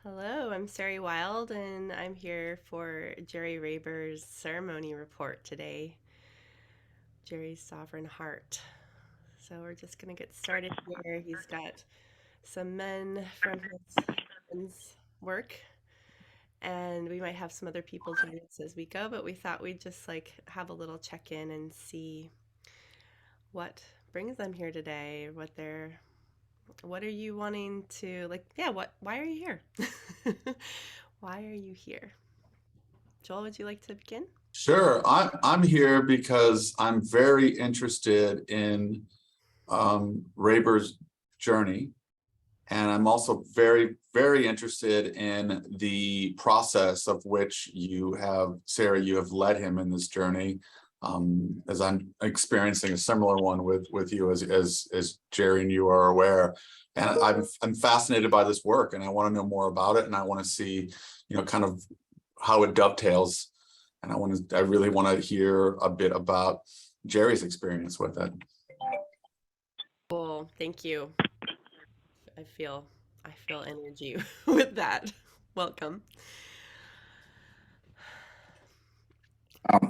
Hello, I'm Sari Wild, and I'm here for Jerry Raber's ceremony report today. Jerry's Sovereign Heart. So we're just gonna get started here. He's got some men from his husband's work, and we might have some other people join us as we go, but we thought we'd just have a little check-in and see what brings them here today, what are you wanting to why are you here? Why are you here? Joel, would you like to begin? Sure. I'm here because I'm very interested in Raber's journey. And I'm also very, very interested in the process of which Sarah, you have led him in this journey. As I'm experiencing a similar one with you as Jerry and you are aware. And I'm fascinated by this work and I want to know more about it. And I want to see, kind of how it dovetails. And I really want to hear a bit about Jerry's experience with it. Cool. Thank you. I feel I feel energy with that. Welcome.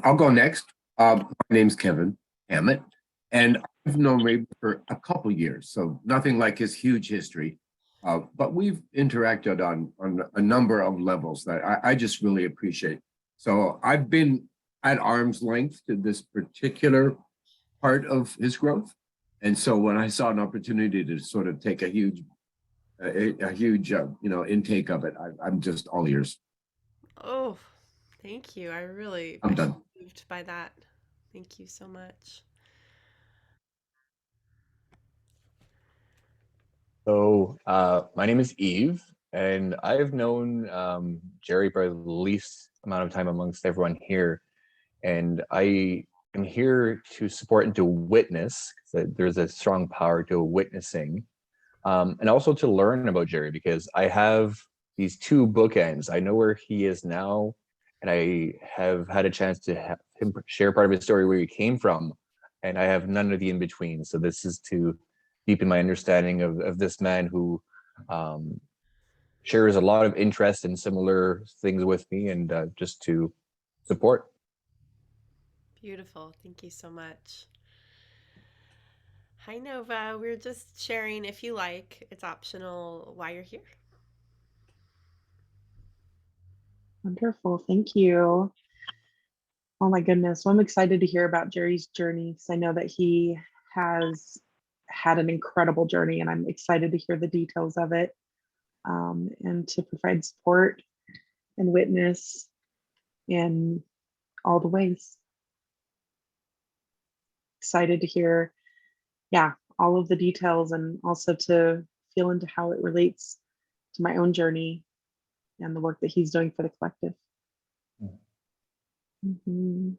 I'll go next. My name's Kevin Hammett, and I've known Ray for a couple years, so nothing like his huge history. But we've interacted on a number of levels that I just really appreciate. So I've been at arm's length to this particular part of his growth. And so when I saw an opportunity to sort of take a huge intake of it, I'm just all ears. Oh, thank you. I I'm feel done. moved by that. Thank you so much. My name is Eve, and I've known Jerry for the least amount of time amongst everyone here. And I am here to support and to witness, that there's a strong power to witnessing, and also to learn about Jerry, because I have these two bookends. I know where he is now, and I have had a chance to have him share part of his story where he came from, and I have none of the in between. So this is to deepen my understanding of this man who um, shares a lot of interest in similar things with me, and just to support. Beautiful. Thank you so much. Hi, Nova. We're just sharing, if you like, it's optional, why you're here. Wonderful. Thank you. Oh my goodness. Well, I'm excited to hear about Jerry's journey because I know that he has had an incredible journey and I'm excited to hear the details of it and to provide support and witness in all the ways. Excited to hear, yeah, all of the details and also to feel into how it relates to my own journey and the work that he's doing for the collective. Mhm.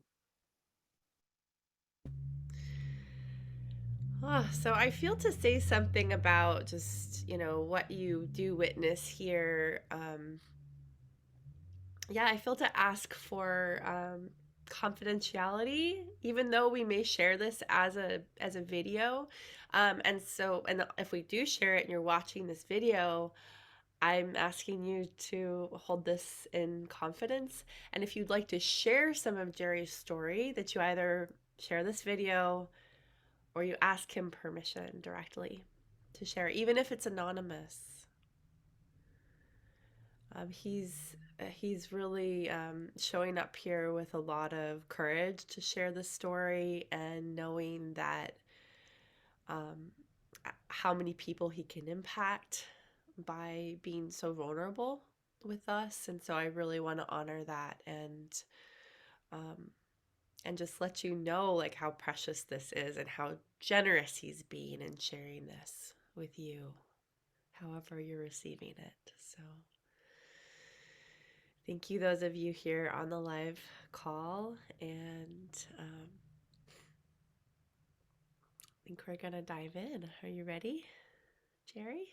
So I feel to say something about just, what you do witness here. Yeah, I feel to ask for confidentiality, even though we may share this as a video. And if we do share it and you're watching this video, I'm asking you to hold this in confidence. And if you'd like to share some of Jerry's story, that you either share this video or you ask him permission directly to share, even if it's anonymous. He's really showing up here with a lot of courage to share the story and knowing that um, how many people he can impact by being so vulnerable with us. And so I really want to honor that um, and just let you know like how precious this is and how generous he's being in sharing this with you, however you're receiving it. So thank you, those of you here on the live call. And I think we're going to dive in. Are you ready, Jerry?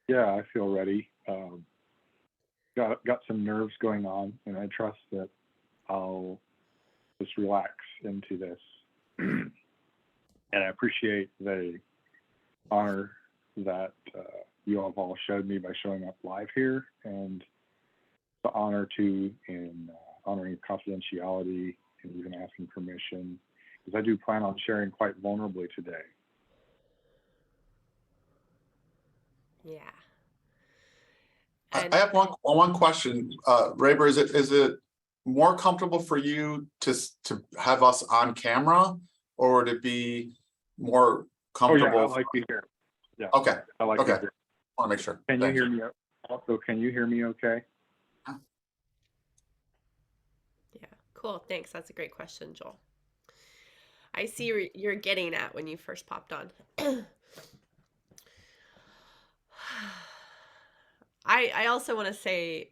Yeah, I feel ready. Got some nerves going on, and I trust that I'll just relax into this. And I appreciate the honor that you all have all showed me by showing up live here, and the honor to in honoring confidentiality and even asking permission, because I do plan on sharing quite vulnerably today. Yeah. I And have one question. Raber, is it more comfortable for you to have us on camera, or would it be more Oh yeah, I comfortable? like you here. Yeah, Okay, I like okay. you here. Want to make sure. Can you Thank hear me? Also, can you hear me okay? yeah, cool. Thanks. That's a great question, Joel. I see you're getting at when you first popped on. I also want to say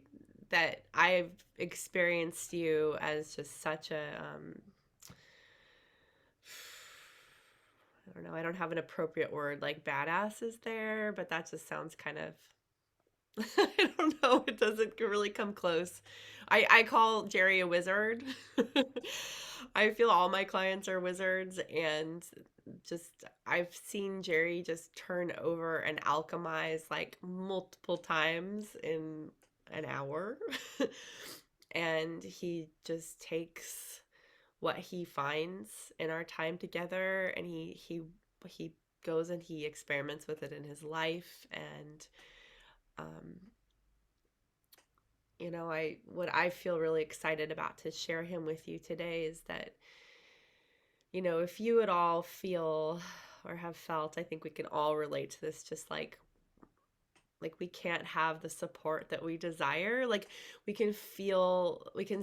that I've experienced you as just such a I don't know, I don't have an appropriate word like badass is there, but that just sounds kind of I don't know, it doesn't really come close. I call Jerry a wizard. I feel all my clients are wizards, and just I've seen Jerry just turn over and alchemize like multiple times in an hour. And he just takes what he finds in our time together, and he goes and he experiments with it in his life. And um I what I feel really excited about to share him with you today is that, if you at all feel or have felt, I think we can all relate to this, just like we can't have the support that we desire. Like we can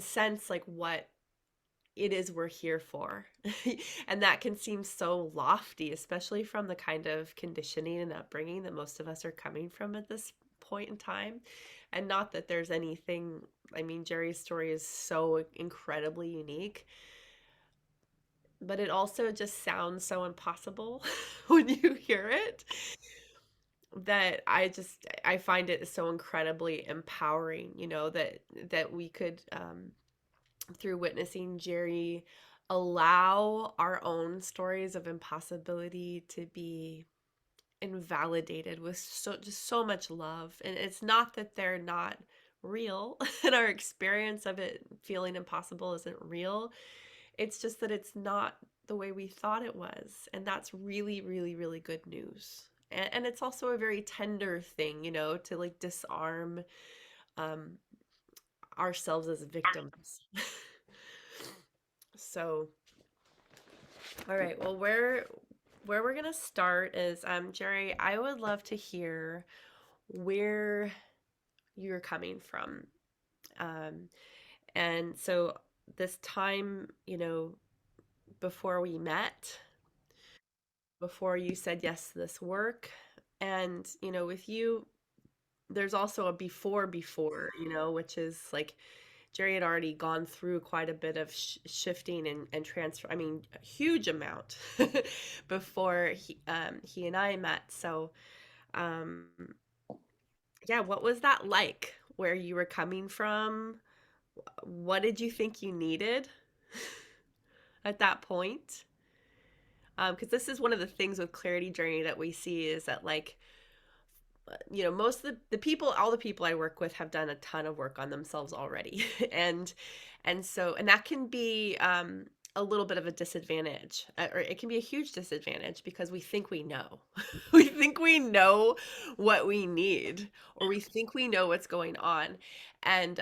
sense like what it is we're here for. And that can seem so lofty, especially from the kind of conditioning and upbringing that most of us are coming from at this point in time. And not that there's anything, I mean, Jerry's story is so incredibly unique, but it also just sounds so impossible when you hear it, that I find it so incredibly empowering, that we could through witnessing Jerry allow our own stories of impossibility to be invalidated with just so much love. And it's not that they're not real and our experience of it feeling impossible isn't real. It's just that it's not the way we thought it was. And that's really, really, really good news. And it's also a very tender thing, to like disarm um, ourselves as victims. So, all right. Well, where we're gonna start is, Jerry, I would love to hear where you're coming from. Um, and so this time, before we met, before you said yes to this work, and with you, there's also a before, which is like Jerry had already gone through quite a bit of shifting and transfer. I mean, a huge amount before he and I met. So, um, yeah, what was that like? Where you were coming from? What did you think you needed at that point? Because this is one of the things with Clarity Journey that we see is that, like, most of the people, all the people I work with have done a ton of work on themselves already. And that can be a little bit of a disadvantage, or it can be a huge disadvantage, because we think we know. We think we know what we need, or we think we know what's going on. And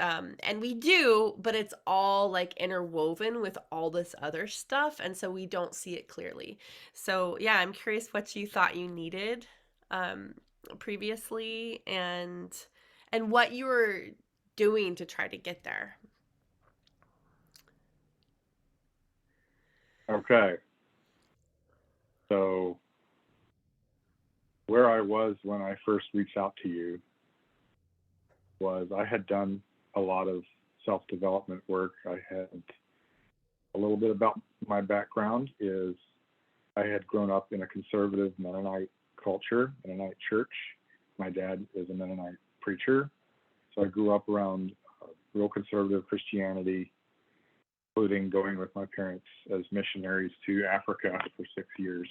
we do, but it's all like interwoven with all this other stuff, and so we don't see it clearly. So yeah, I'm curious what you thought you needed um previously, and what you were doing to try to get there. Okay. So where I was when I first reached out to you was I had done a lot of self-development work. I had a little bit about my background is I had grown up in a conservative Mennonite culture, Mennonite church. My dad is a Mennonite preacher. So I grew up around real conservative Christianity, including going with my parents as missionaries to Africa for 6 years.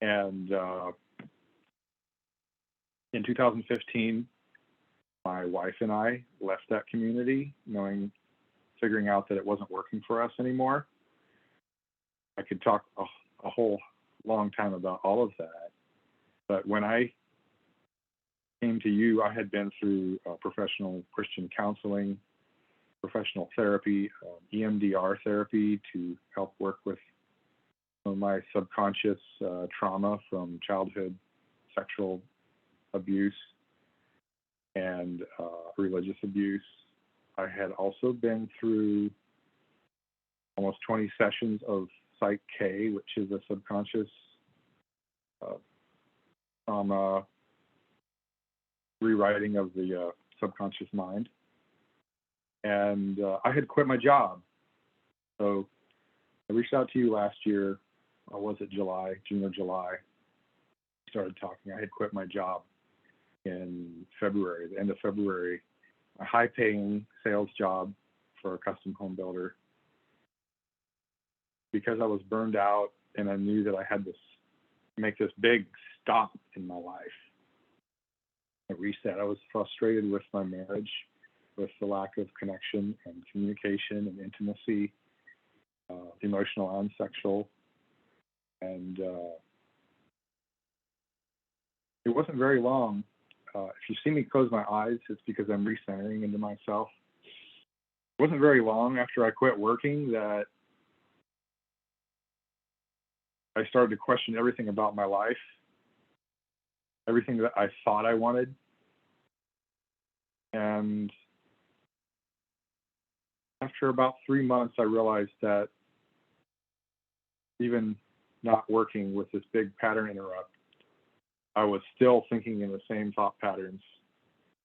And in 2015, my wife and I left that community, figuring out that it wasn't working for us anymore. I could talk a whole long time about all of that. But when I came to you, I had been through professional Christian counseling, professional therapy, EMDR therapy to help work with some of my subconscious trauma from childhood sexual abuse and religious abuse. I had also been through almost 20 sessions of Psych K, which is a subconscious trauma rewriting of the subconscious mind. And I had quit my job. So I reached out to you last year, or was it July, June or July? Started talking. I had quit my job in February, the end of February, a high-paying sales job for a custom home builder, because I was burned out and I knew that I had to make this big stop in my life. I reset. I was frustrated with my marriage, with the lack of connection and communication and intimacy, emotional and sexual. And it wasn't very long. If you see me close my eyes, it's because I'm recentering into myself. It wasn't very long after I quit working that I started to question everything about my life, everything that I thought I wanted. And after about 3 months, I realized that even not working with this big pattern interrupt, I was still thinking in the same thought patterns,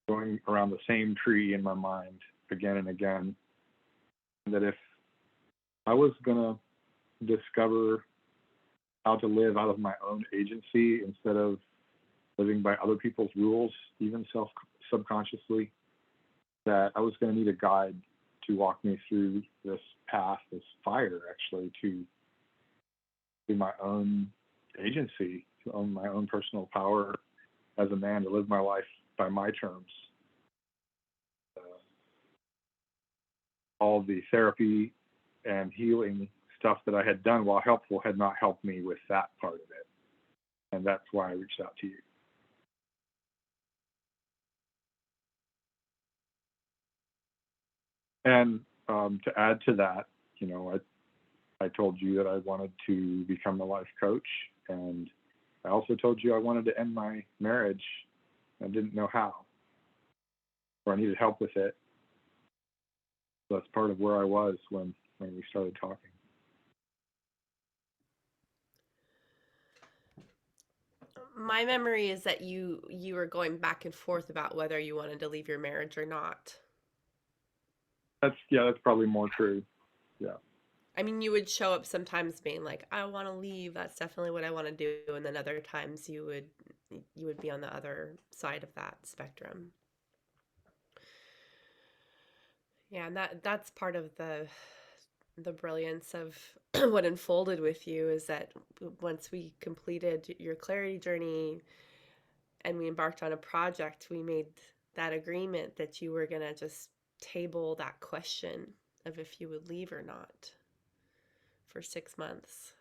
going around the same tree in my mind again and again. And that if I was going to discover how to live out of my own agency instead of living by other people's rules, even subconsciously, that I was going to need a guide to walk me through this path, this fire, actually, to my own agency, to own my own personal power as a man, to live my life by my terms. All the therapy and healing stuff that I had done, while helpful, had not helped me with that part of it. And that's why I reached out to you. And to add to that, I told you that I wanted to become a life coach, and I also told you I wanted to end my marriage. I didn't know how, or I needed help with it. So that's part of where I was when we started talking. My memory is that you were going back and forth about whether you wanted to leave your marriage or not. That's probably more true. Yeah. I mean, you would show up sometimes being like, I want to leave. That's definitely what I want to do. And then other times you would be on the other side of that spectrum. Yeah, and that's part of the brilliance of what unfolded with you, is that once we completed your clarity journey and we embarked on a project, we made that agreement that you were going to just table that question of if you would leave or not for 6 months.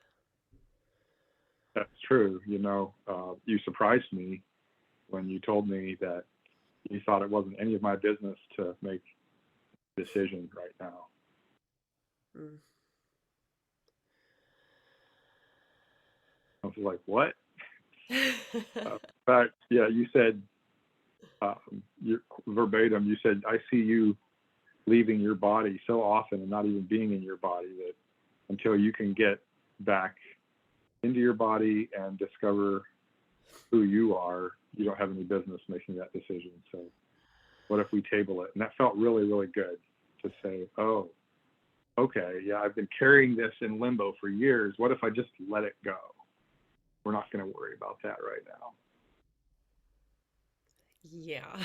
That's true. You surprised me when you told me that you thought it wasn't any of my business to make a decision right now. Mm. I was like, what? In fact, yeah, you said, verbatim, you said, I see you leaving your body so often and not even being in your body, that until you can get back into your body and discover who you are, you don't have any business making that decision. So what if we table it? And that felt really, really good to say, oh, okay, yeah, I've been carrying this in limbo for years. What if I just let it go? We're not going to worry about that right now. Yeah.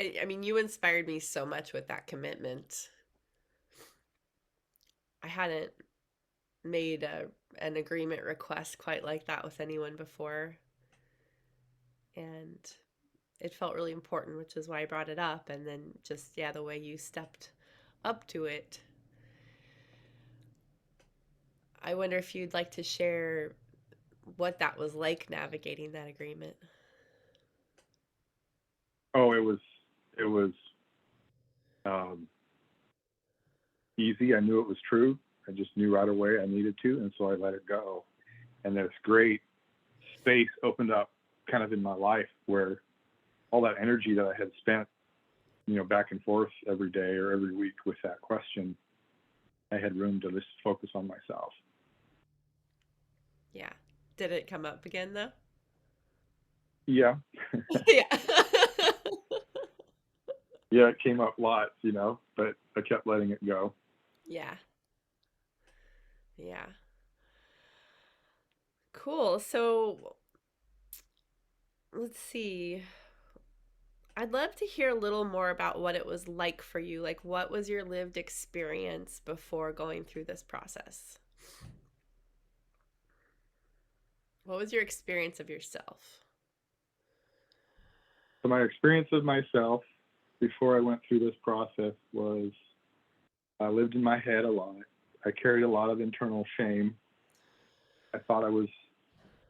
I mean, you inspired me so much with that commitment. I hadn't made an agreement request quite like that with anyone before. and it felt really important, which is why I brought it up. And then just, yeah, the way you stepped up to it. I wonder if you'd like to share what that was like navigating that agreement. Oh, it was um, easy. I knew it was true. I just knew right away I needed to, and so I let it go. And this great space opened up kind of in my life where all that energy that I had spent, back and forth every day or every week with that question, I had room to just focus on myself. Yeah. Did it come up again though? Yeah, Yeah. yeah, it came up lots, but I kept letting it go. Yeah. Yeah. Cool. So let's see. I'd love to hear a little more about what it was like for you. Like, what was your lived experience before going through this process? What was your experience of yourself? So my experience of myself before I went through this process was I lived in my head a lot. I carried a lot of internal shame. I thought there was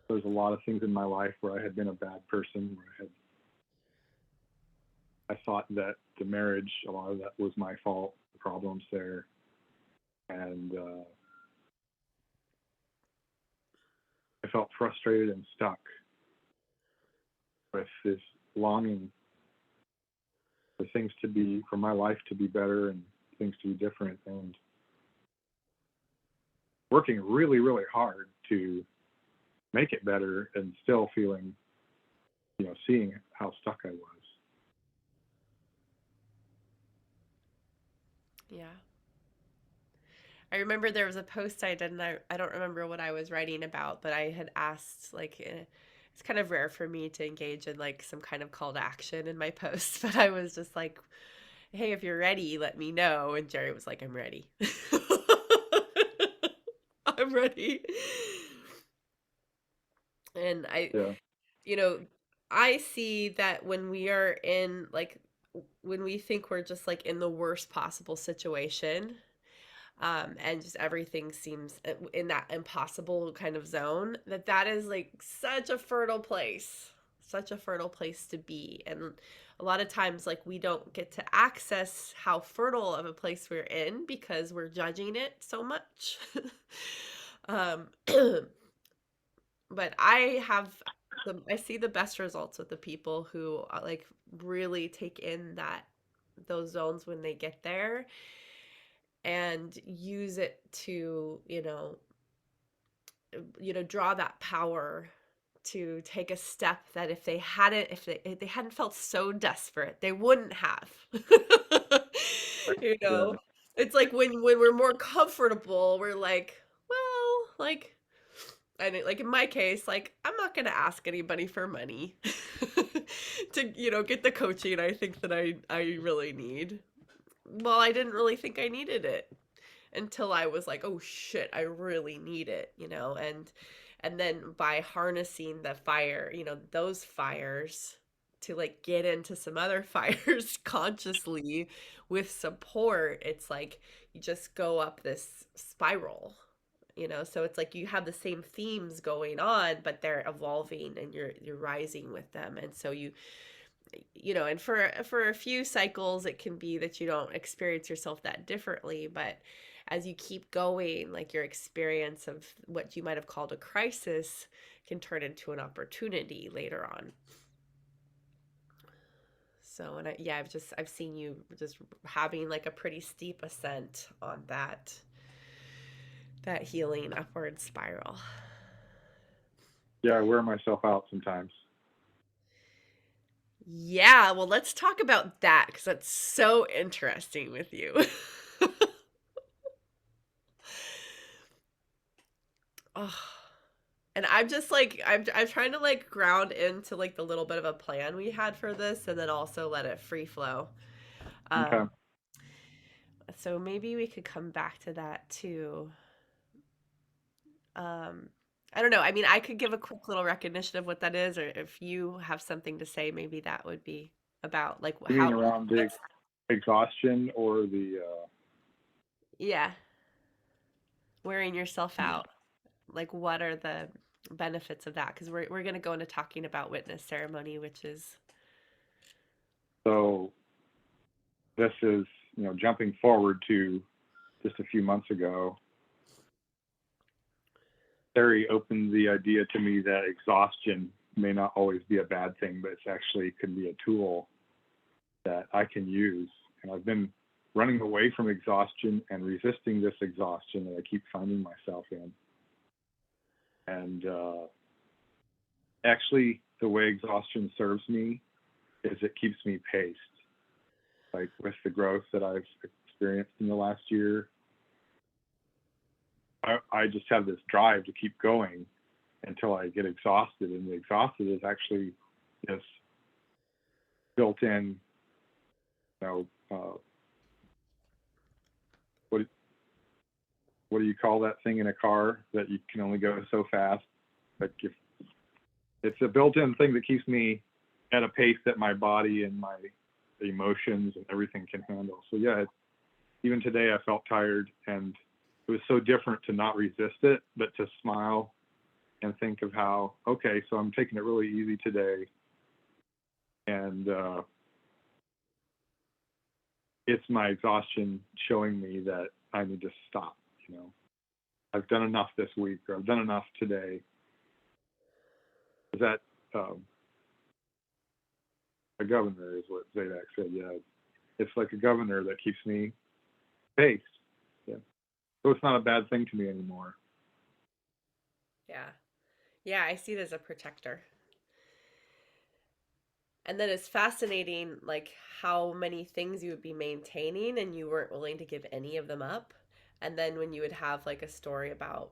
a lot of things in my life where I had been a bad person, where I thought that the marriage, a lot of that was my fault, the problems there. And I felt frustrated and stuck with this longing for my life to be better and things to be different, and working really, really hard to make it better and still feeling, seeing how stuck I was. Yeah. I remember there was a post I did, and I don't remember what I was writing about, but I had asked, like, it's kind of rare for me to engage in, like, some kind of call to action in my posts, but I was just like, hey, if you're ready, let me know. And Jerry was like, I'm ready. I'm ready. And Yeah. you know, I see that when we are in, like, when we think we're just like in the worst possible situation, and just everything seems in that impossible kind of zone, that is like such a fertile place to be. And a lot of times, like, we don't get to access how fertile of a place we're in because we're judging it so much. um but I see the best results with the people who like really take in those zones when they get there and use it to, draw that power to take a step that if they hadn't felt so desperate, they wouldn't have. you Yeah. know, it's like when we're more comfortable, we're like, well, like, and like in my case, like, I'm not gonna ask anybody for money to, get the coaching I think that I really need. Well, I didn't really think I needed it until I was like, oh shit, I really need it, and then by harnessing the fire, those fires, to like get into some other fires consciously with support, it's like you just go up this spiral. So it's like you have the same themes going on, but they're evolving and you're rising with them. And so and for a few cycles it can be that you don't experience yourself that differently, but as you keep going, like, your experience of what you might have called a crisis can turn into an opportunity later on. So, and I've seen you just having like a pretty steep ascent on that healing upward spiral. Yeah, I wear myself out sometimes. Yeah, well, let's talk about that because that's so interesting with you. Oh, and I'm just like I'm trying to like ground into like the little bit of a plan we had for this, and then also let it free flow. Okay. Um, so maybe we could come back to that too. Um, I don't know. I mean, I could give a quick little recognition of what that is, or if you have something to say, maybe that would be about like You mean how around the what's exhaustion or the yeah, wearing yourself out. Like what are the benefits of that? Because we're gonna go into talking about witness ceremony, which is so this is, jumping forward to just a few months ago, Terry opened the idea to me that exhaustion may not always be a bad thing, but it's actually can be a tool that I can use. And I've been running away from exhaustion and resisting this exhaustion that I keep finding myself in. And actually, the way exhaustion serves me is it keeps me paced. Like with the growth that I've experienced in the last year, I just have this drive to keep going until I get exhausted. And the exhausted is actually this built-in, what what do you call that thing in a car that you can only go so fast? Like if it's a built-in thing that keeps me at a pace that my body and my emotions and everything can handle. So yeah, even today I felt tired, and it was so different to not resist it, but to smile and think of how, okay, so I'm taking it really easy today. And it's my exhaustion showing me that I need to stop. I've done enough this week, or I've done enough today. Is that a governor is what Zadok said. Yeah, it's like a governor that keeps me paced. Yeah, so it's not a bad thing to me anymore. yeah. Yeah, I see it as a protector. And then it's fascinating like how many things you would be maintaining and you weren't willing to give any of them up. And then when you would have like a story about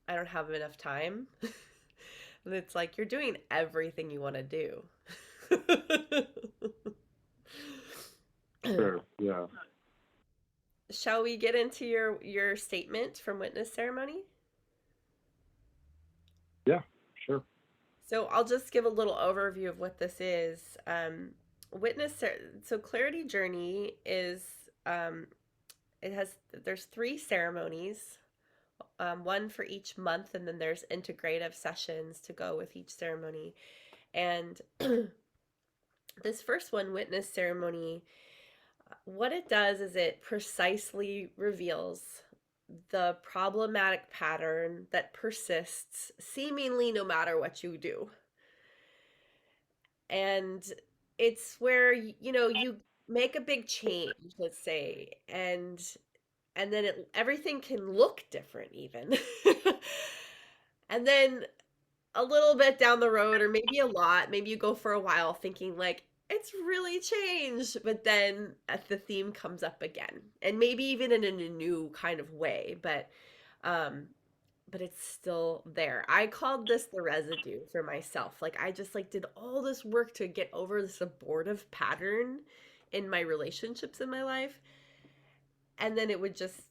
I don't have enough time. And it's like you're doing everything you want to do. Sure. Yeah. Shall we get into your statement from witness ceremony? Yeah. Sure. So I'll just give a little overview of what this is. So Clarity Journey is it has there's 3 ceremonies, one for each month, and then there's integrative sessions to go with each ceremony. And this first one, witness ceremony, what it does is it precisely reveals the problematic pattern that persists seemingly no matter what you do. And it's where you make a big change, let's say, and then everything can look different even. And then a little bit down the road, or maybe a lot, maybe you go for a while thinking like it's really changed, but then the theme comes up again, and maybe even in a new kind of way, um but it's still there. I called this the residue for myself. Like I just like did all this work to get over this abortive pattern in my relationships in my life, and then it would just,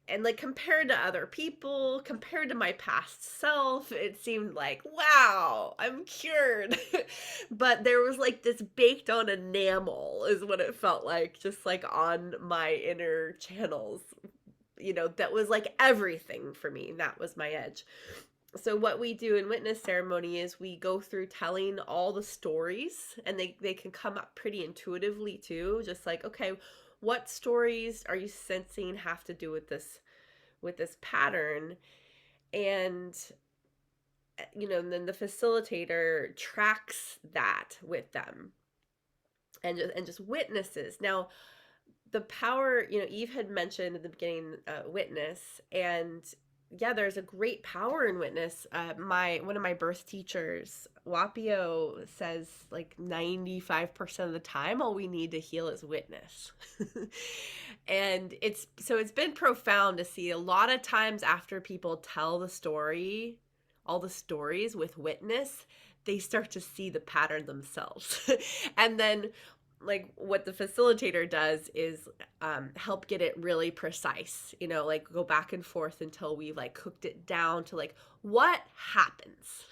and like compared to other people, compared to my past self, it seemed like, wow, I'm cured. But there was like this baked on enamel, is what it felt like, just like on my inner channels, that was like everything for me. That was my edge. So what we do in witness ceremony is we go through telling all the stories, and they can come up pretty intuitively too, just like, okay, what stories are you sensing have to do with this pattern? And and then the facilitator tracks that with them and just witnesses. Now, the power, Eve had mentioned at the beginning, witness, and yeah, there's a great power in witness. My one of my birth teachers, Wapio, says like 95% of the time all we need to heal is witness. And it's been profound to see a lot of times after people tell the story, all the stories with witness, they start to see the pattern themselves. And then like what the facilitator does is help get it really precise, you know, like go back and forth until we like cooked it down to like what happens.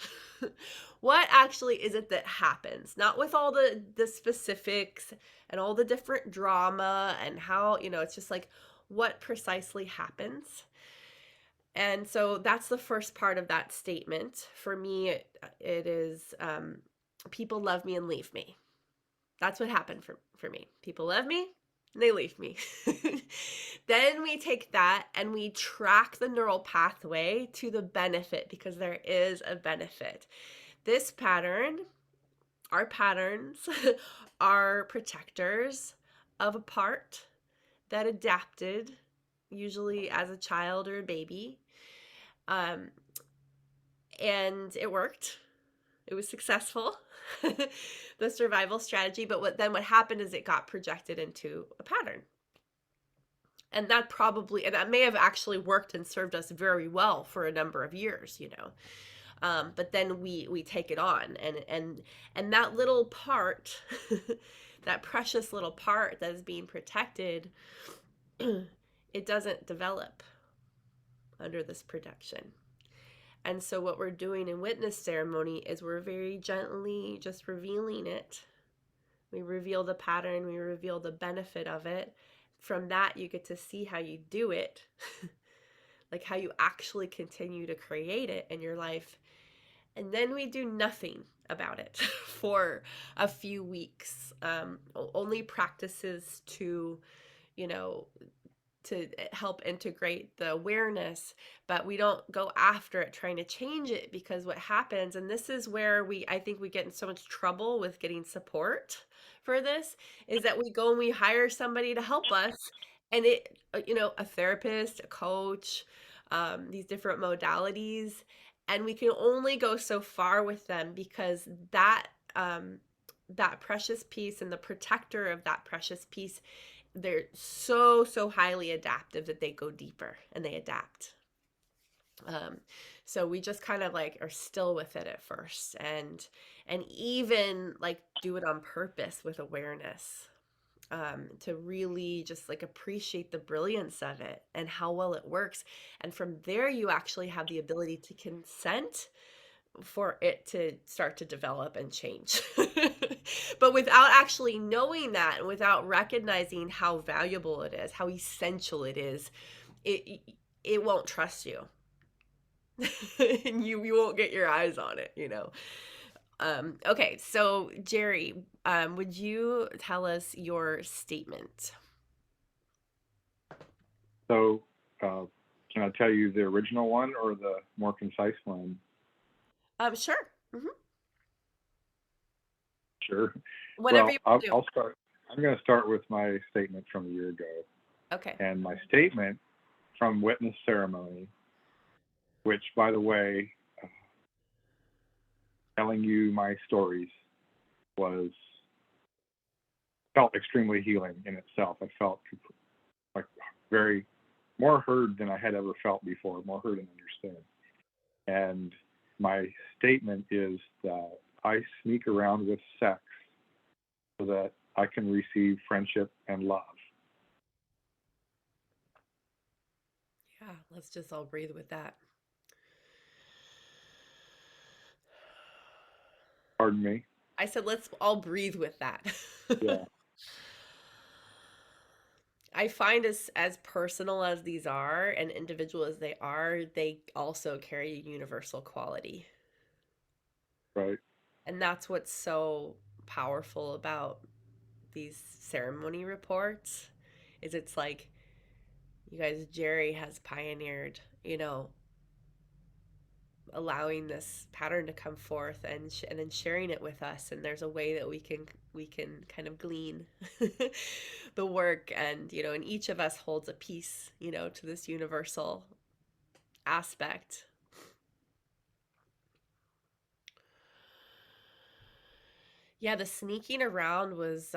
What actually is it that happens, not with all the specifics and all the different drama and how, you know, it's just like what precisely happens. And so that's the first part of that statement. For me, it is people love me and leave me. That's what happened for me. People love me, they leave me. Then we take that and we track the neural pathway to the benefit, because there is a benefit. This pattern, our patterns, are protectors of a part that adapted, usually as a child or a baby. And it worked. It was successful, the survival strategy. But what happened is it got projected into a pattern. And that may have actually worked and served us very well for a number of years, you know. But then we take it on, and that little part, that precious little part that is being protected, it doesn't develop under this protection. And so what we're doing in witness ceremony is we're very gently just revealing it. We reveal the pattern, we reveal the benefit of it. From that, you get to see how you do it, like how you actually continue to create it in your life. And then we do nothing about it for a few weeks. Only practices to, you know, to help integrate the awareness, but we don't go after it trying to change it, because what happens, and this is where I think we get in so much trouble with getting support for this, is that we go and we hire somebody to help us, and it, you know, a therapist, a coach, these different modalities, and we can only go so far with them, because that that precious piece and the protector of that precious piece, they're so highly adaptive that they go deeper and they adapt. So we just kind of like are still with it at first, and even like do it on purpose with awareness, to really just like appreciate the brilliance of it and how well it works. And from there, you actually have the ability to consent for it to start to develop and change. But without actually knowing that, and without recognizing how valuable it is, how essential it is, it won't trust you. And you won't get your eyes on it, you know. Okay, so Jerry, would you tell us your statement? So, can I tell you the original one or the more concise one? Sure. Mm-hmm. Sure. Whatever Well, you want to do. I'll start. I'm going to start with my statement from a year ago. Okay. And my statement from witness ceremony, which, by the way, telling you my stories felt extremely healing in itself. I felt like very more heard than I had ever felt before, more heard and understood. And my statement is that I sneak around with sex so that I can receive friendship and love. Yeah, let's just all breathe with that. Pardon me? I said, let's all breathe with that. Yeah. I find as personal as these are and individual as they are, they also carry a universal quality. Right. And that's what's so powerful about these ceremony reports, is it's like, you guys, Jerry has pioneered, you know, allowing this pattern to come forth, and then sharing it with us, and there's a way that we can kind of glean the work, and you know, and each of us holds a piece, you know, to this universal aspect. Yeah, the sneaking around was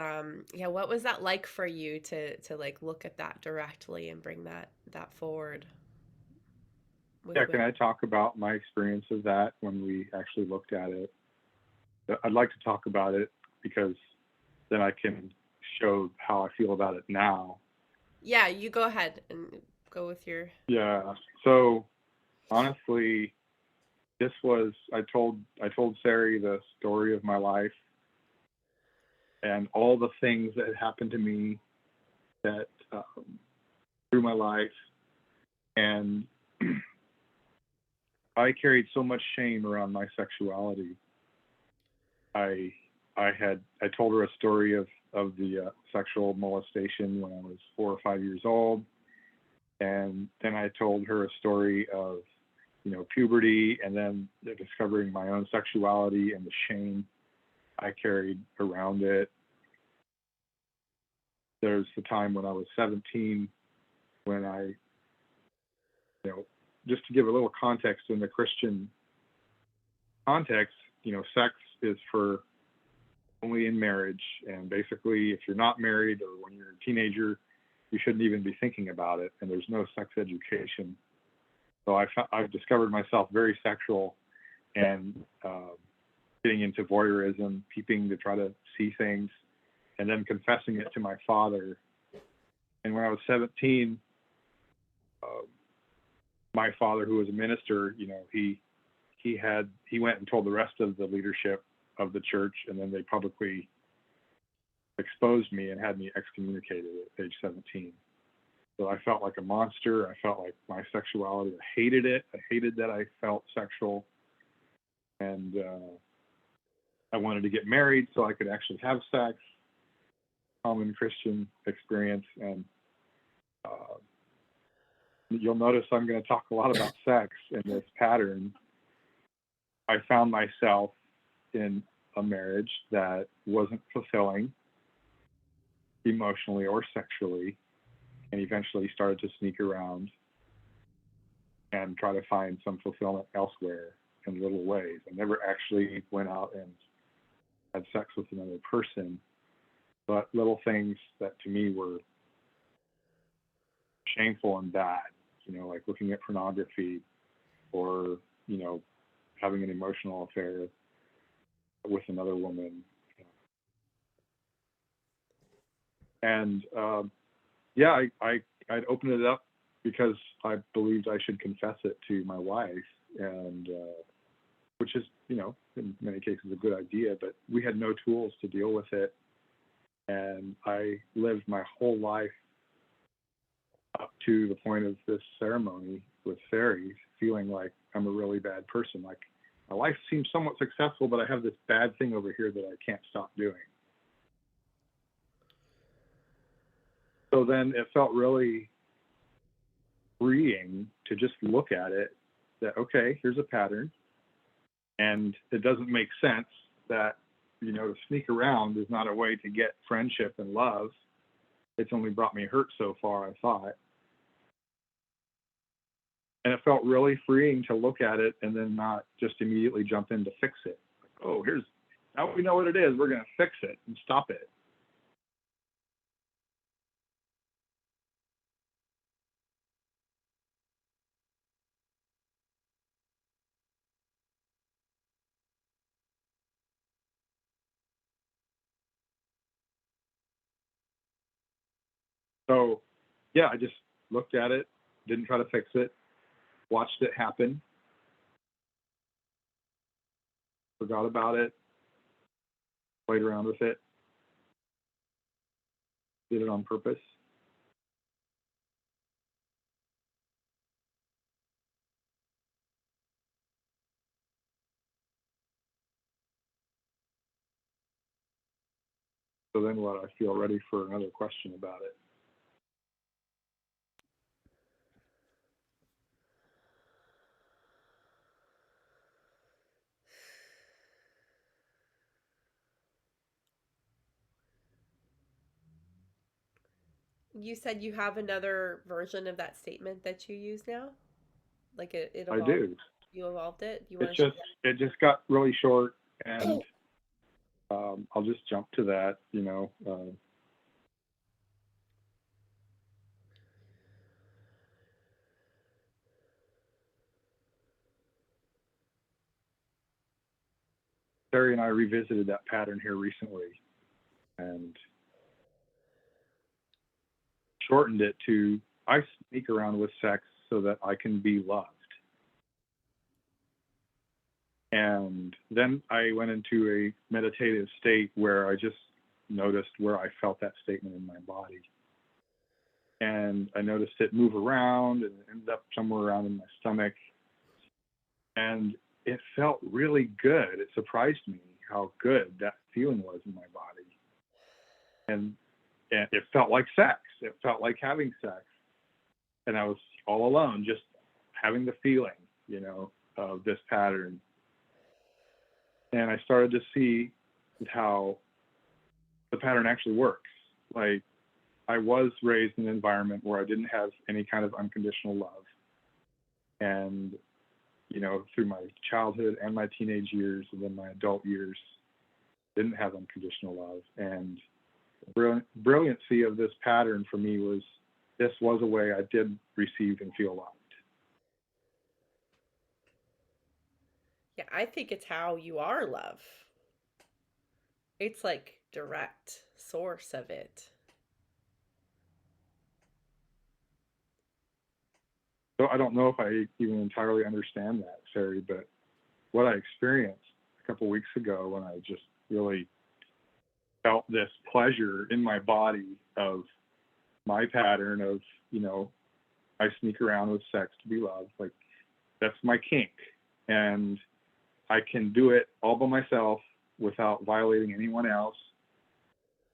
yeah, what was that like for you to like look at that directly and bring that forward Yeah, with can I talk about my experience of that when we actually looked at it? I'd like to talk about it because then I can show how I feel about it now. Yeah, you go ahead and go with your. Yeah. So honestly, I told Sari the story of my life and all the things that had happened to me that through my life, and I carried so much shame around my sexuality. I I told her a story of the sexual molestation when I was 4 or 5 years old, and then I told her a story of puberty, and then discovering my own sexuality and the shame I carried around it. There's the time when I was 17 when just to give a little context in the Christian context, sex is for only in marriage. And basically, if you're not married or when you're a teenager, you shouldn't even be thinking about it. And there's no sex education. So I've discovered myself very sexual and getting into voyeurism, peeping to try to see things, and then confessing it to my father. And when I was 17, uh, my father, who was a minister, he went and told the rest of the leadership of the church, and then they publicly exposed me and had me excommunicated at age 17. So I felt like a monster. I felt like my sexuality. I hated it. I hated that I felt sexual, and I wanted to get married so I could actually have sex. Common Christian experience, and uh, you'll notice I'm going to talk a lot about sex in this pattern. I found myself in a marriage that wasn't fulfilling emotionally or sexually, and eventually started to sneak around and try to find some fulfillment elsewhere in little ways. I never actually went out and had sex with another person, but little things that to me were shameful and bad, like looking at pornography or, having an emotional affair with another woman. And yeah, I'd opened it up because I believed I should confess it to my wife, and which is, in many cases a good idea, but we had no tools to deal with it. And I lived my whole life up to the point of this ceremony with fairies, feeling like I'm a really bad person. Like my life seems somewhat successful, but I have this bad thing over here that I can't stop doing. So then it felt really freeing to just look at it, that, okay, here's a pattern, and it doesn't make sense that, to sneak around is not a way to get friendship and love. It's only brought me hurt so far, I thought. And it felt really freeing to look at it and then not just immediately jump in to fix it. Like, oh, now we know what it is, we're going to fix it and stop it. So, yeah, I just looked at it, didn't try to fix it, watched it happen, forgot about it, played around with it, did it on purpose. So then what? I feel ready for another question about it. You said you have another version of that statement that you use now? Like it I evolved. do. You evolved it? Do you It's want to just it just got really short, and I'll just jump to that. Terry and I revisited that pattern here recently, and shortened it to I sneak around with sex so that I can be loved. And then I went into a meditative state where I just noticed where I felt that statement in my body. And I noticed it move around and it ended up somewhere around in my stomach. And it felt really good. It surprised me how good that feeling was in my body. And it felt like sex. It felt like having sex. And I was all alone, just having the feeling, of this pattern. And I started to see how the pattern actually works. Like, I was raised in an environment where I didn't have any kind of unconditional love. And, through my childhood and my teenage years and then my adult years, didn't have unconditional love. And the brilliancy of this pattern for me was this was a way I did receive and feel loved. Yeah, I think it's how you are love. It's like direct source of it. So I don't know if I even entirely understand that, Sari, but what I experienced a couple weeks ago when I just really felt this pleasure in my body of my pattern of, I sneak around with sex to be loved. Like, that's my kink. And I can do it all by myself without violating anyone else.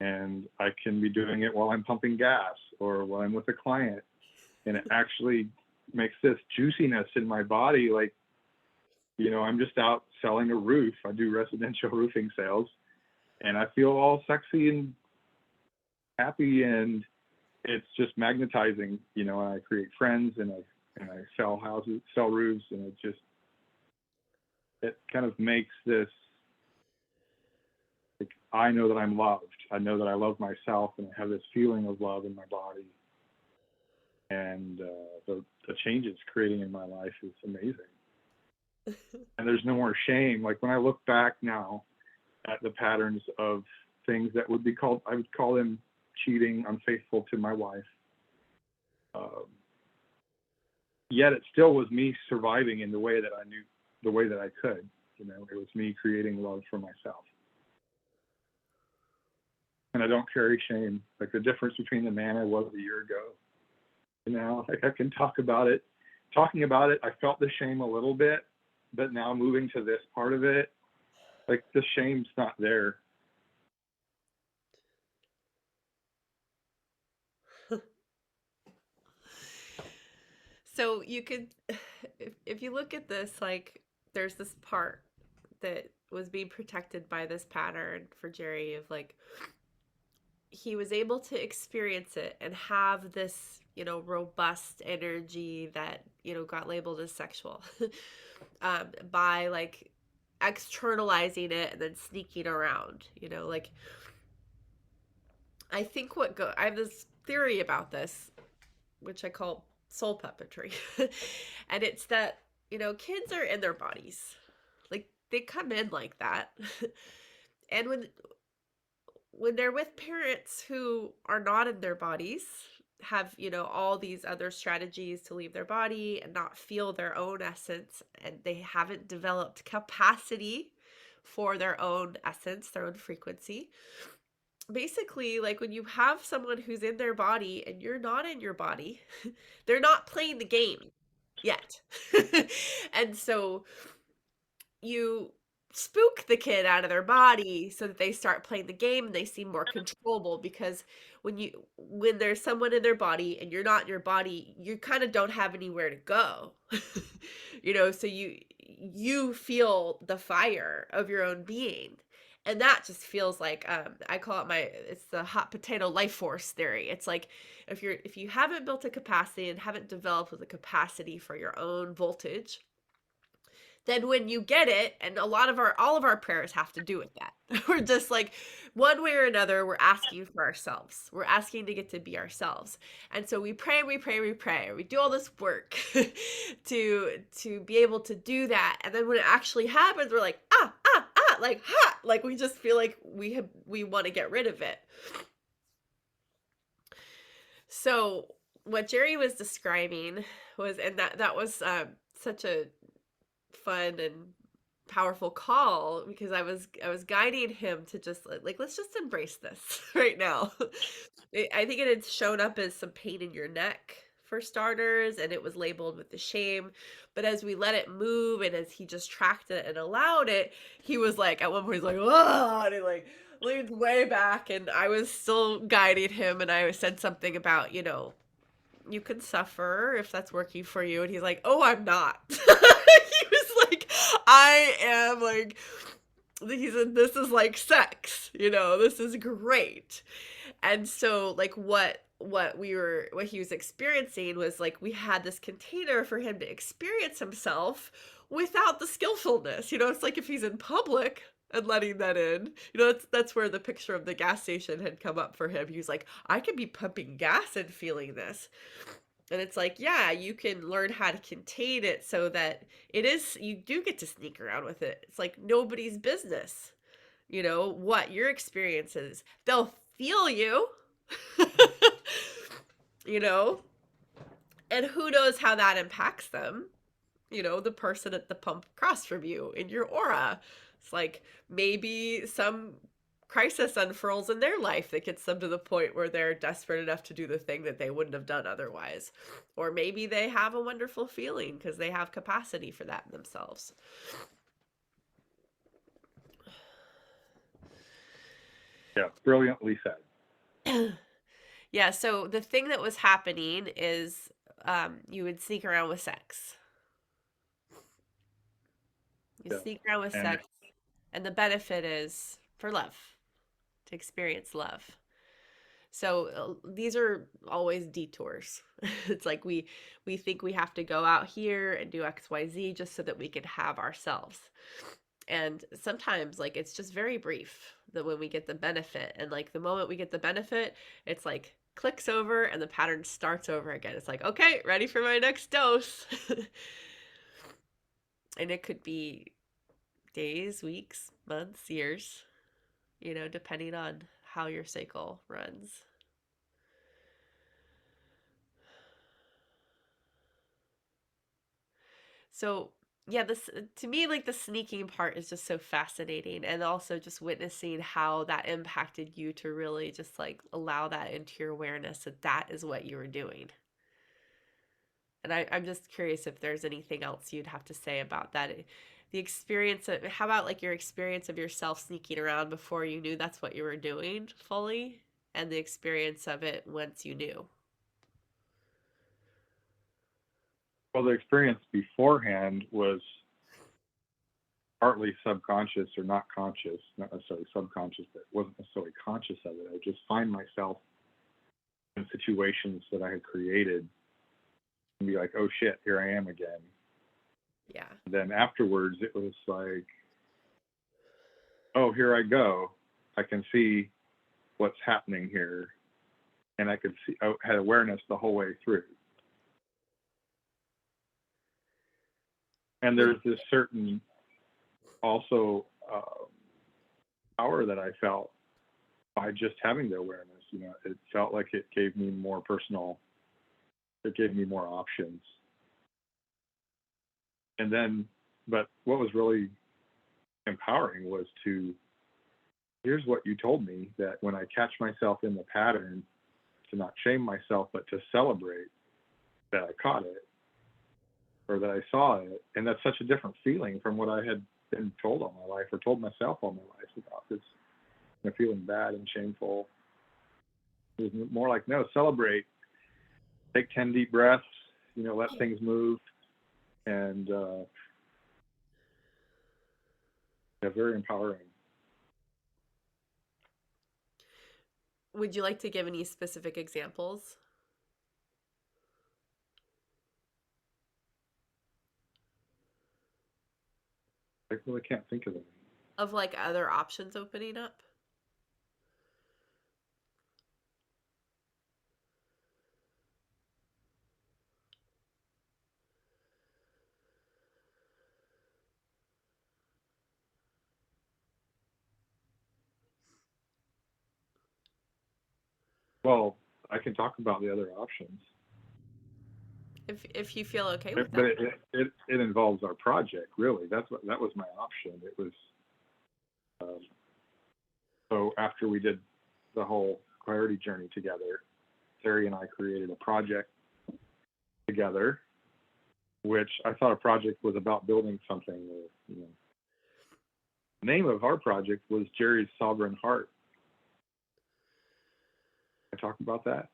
And I can be doing it while I'm pumping gas or while I'm with a client. And it actually makes this juiciness in my body. Like, I'm just out selling a roof. I do residential roofing sales. And I feel all sexy and happy, and it's just magnetizing, and I create friends and I sell houses, sell roofs, and it kind of makes this, like, I know that I'm loved. I know that I love myself, and I have this feeling of love in my body. And the changes creating in my life is amazing. And there's no more shame. Like, when I look back now at the patterns of things that would be called, I would call them cheating, unfaithful to my wife. Yet it still was me surviving in the way that I knew, the way that I could. It was me creating love for myself. And I don't carry shame. Like, the difference between the man I was a year ago, like, I can talk about it. Talking about it, I felt the shame a little bit, but now moving to this part of it, like, the shame's not there. So you could, if you look at this, like, there's this part that was being protected by this pattern for Jerry of, like, he was able to experience it and have this, robust energy that, got labeled as sexual by, like, externalizing it and then sneaking around, like, I think I have this theory about this, which I call soul puppetry. And it's that, kids are in their bodies. Like, they come in like that. And when they're with parents who are not in their bodies, have, all these other strategies to leave their body and not feel their own essence, and they haven't developed capacity for their own essence, their own frequency. Basically, like, when you have someone who's in their body and you're not in your body, they're not playing the game yet. And so you spook the kid out of their body so that they start playing the game and they seem more controllable, because when there's someone in their body and you're not in your body, you kind of don't have anywhere to go. So you feel the fire of your own being. And that just feels like, I call it it's the hot potato life force theory. It's like, if you haven't built a capacity and haven't developed the capacity for your own voltage, then when you get it, and all of our prayers have to do with that. We're just like, one way or another, we're asking for ourselves. We're asking to get to be ourselves. And so we pray, we pray, we pray. We do all this work to be able to do that. And then when it actually happens, we're like, hot, like we just feel like we want to get rid of it. So what Jerry was describing was, and that was such a fun and powerful call, because I was guiding him to just like, let's just embrace this right now. I think it had shown up as some pain in your neck for starters, and it was labeled with the shame. But as we let it move, and as he just tracked it and allowed it, he was like, at one point he's like, oh, and he like leaned way back, and I was still guiding him, and I said something about, you can suffer if that's working for you. And he's like, oh, I'm not. He was like, I am like, he said, this is like sex, this is great. And so like what he was experiencing was like, we had this container for him to experience himself without the skillfulness. It's like if he's in public and letting that in, that's where the picture of the gas station had come up for him. He was like, I could be pumping gas and feeling this. And it's like, yeah, you can learn how to contain it so that you do get to sneak around with it. It's like nobody's business, what your experience is. They'll feel you, you know, and who knows how that impacts them, the person at the pump across from you in your aura. It's like maybe some crisis unfurls in their life that gets them to the point where they're desperate enough to do the thing that they wouldn't have done otherwise. Or maybe they have a wonderful feeling because they have capacity for that in themselves. Yeah, brilliantly said. Yeah, so the thing that was happening is you would sneak around with sex. You Yeah. sneak around with And sex, and the benefit is for love, to experience love. So these are always detours. It's like we think we have to go out here and do XYZ just so that we can have ourselves. And sometimes like it's just very brief that when we get the benefit, and like the moment we get the benefit, it's like clicks over and the pattern starts over again. It's like, okay, ready for my next dose. And it could be days, weeks, months, years, depending on how your cycle runs. So, yeah, this to me, like the sneaking part is just so fascinating, and also just witnessing how that impacted you to really just like allow that into your awareness that that is what you were doing. And I'm just curious if there's anything else you'd have to say about that. The experience of, how about like your experience of yourself sneaking around before you knew that's what you were doing fully, and the experience of it once you knew? well, the experience beforehand was partly subconscious or not conscious, not necessarily subconscious, but wasn't necessarily conscious of it. I would just find myself in situations that I had created and be like, oh shit, here I am again. Yeah. Then afterwards, it was like, oh, here I go. I can see what's happening here. And I could see, I had awareness the whole way through. And there's this certain also power that I felt by just having the awareness. It felt like it gave me more options. And then, but what was really empowering was here's what you told me, that when I catch myself in the pattern, to not shame myself, but to celebrate that I caught it or that I saw it. And that's such a different feeling from what I had been told all my life, or told myself all my life about this, feeling bad and shameful. It was more like, no, celebrate, take 10 deep breaths, let things move. And yeah, very empowering. Would you like to give any specific examples? I really can't think of any. Of like other options opening up? Well, I can talk about the other options, if you feel okay with but that. it involves our project, really. That was my option. It was, so after we did the whole clarity journey together, Terry and I created a project together, which I thought a project was about building something. Or, the name of our project was Jerry's Sovereign Heart. Can I talk about that?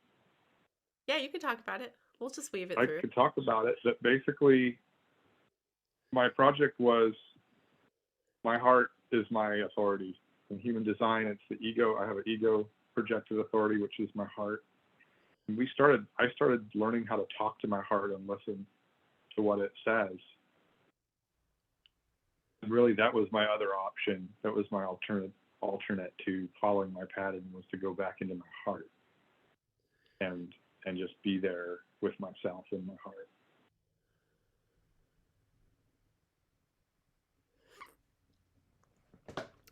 Yeah, you can talk about it. We'll just weave it I through. could talk about it, but basically my project was, my heart is my authority. In human design, it's the ego. I have an ego projected authority, which is my heart. And I started learning how to talk to my heart and listen to what it says. And really, that was my other option. That was my alternate to following my pattern, was to go back into my heart and just be there with myself in my heart.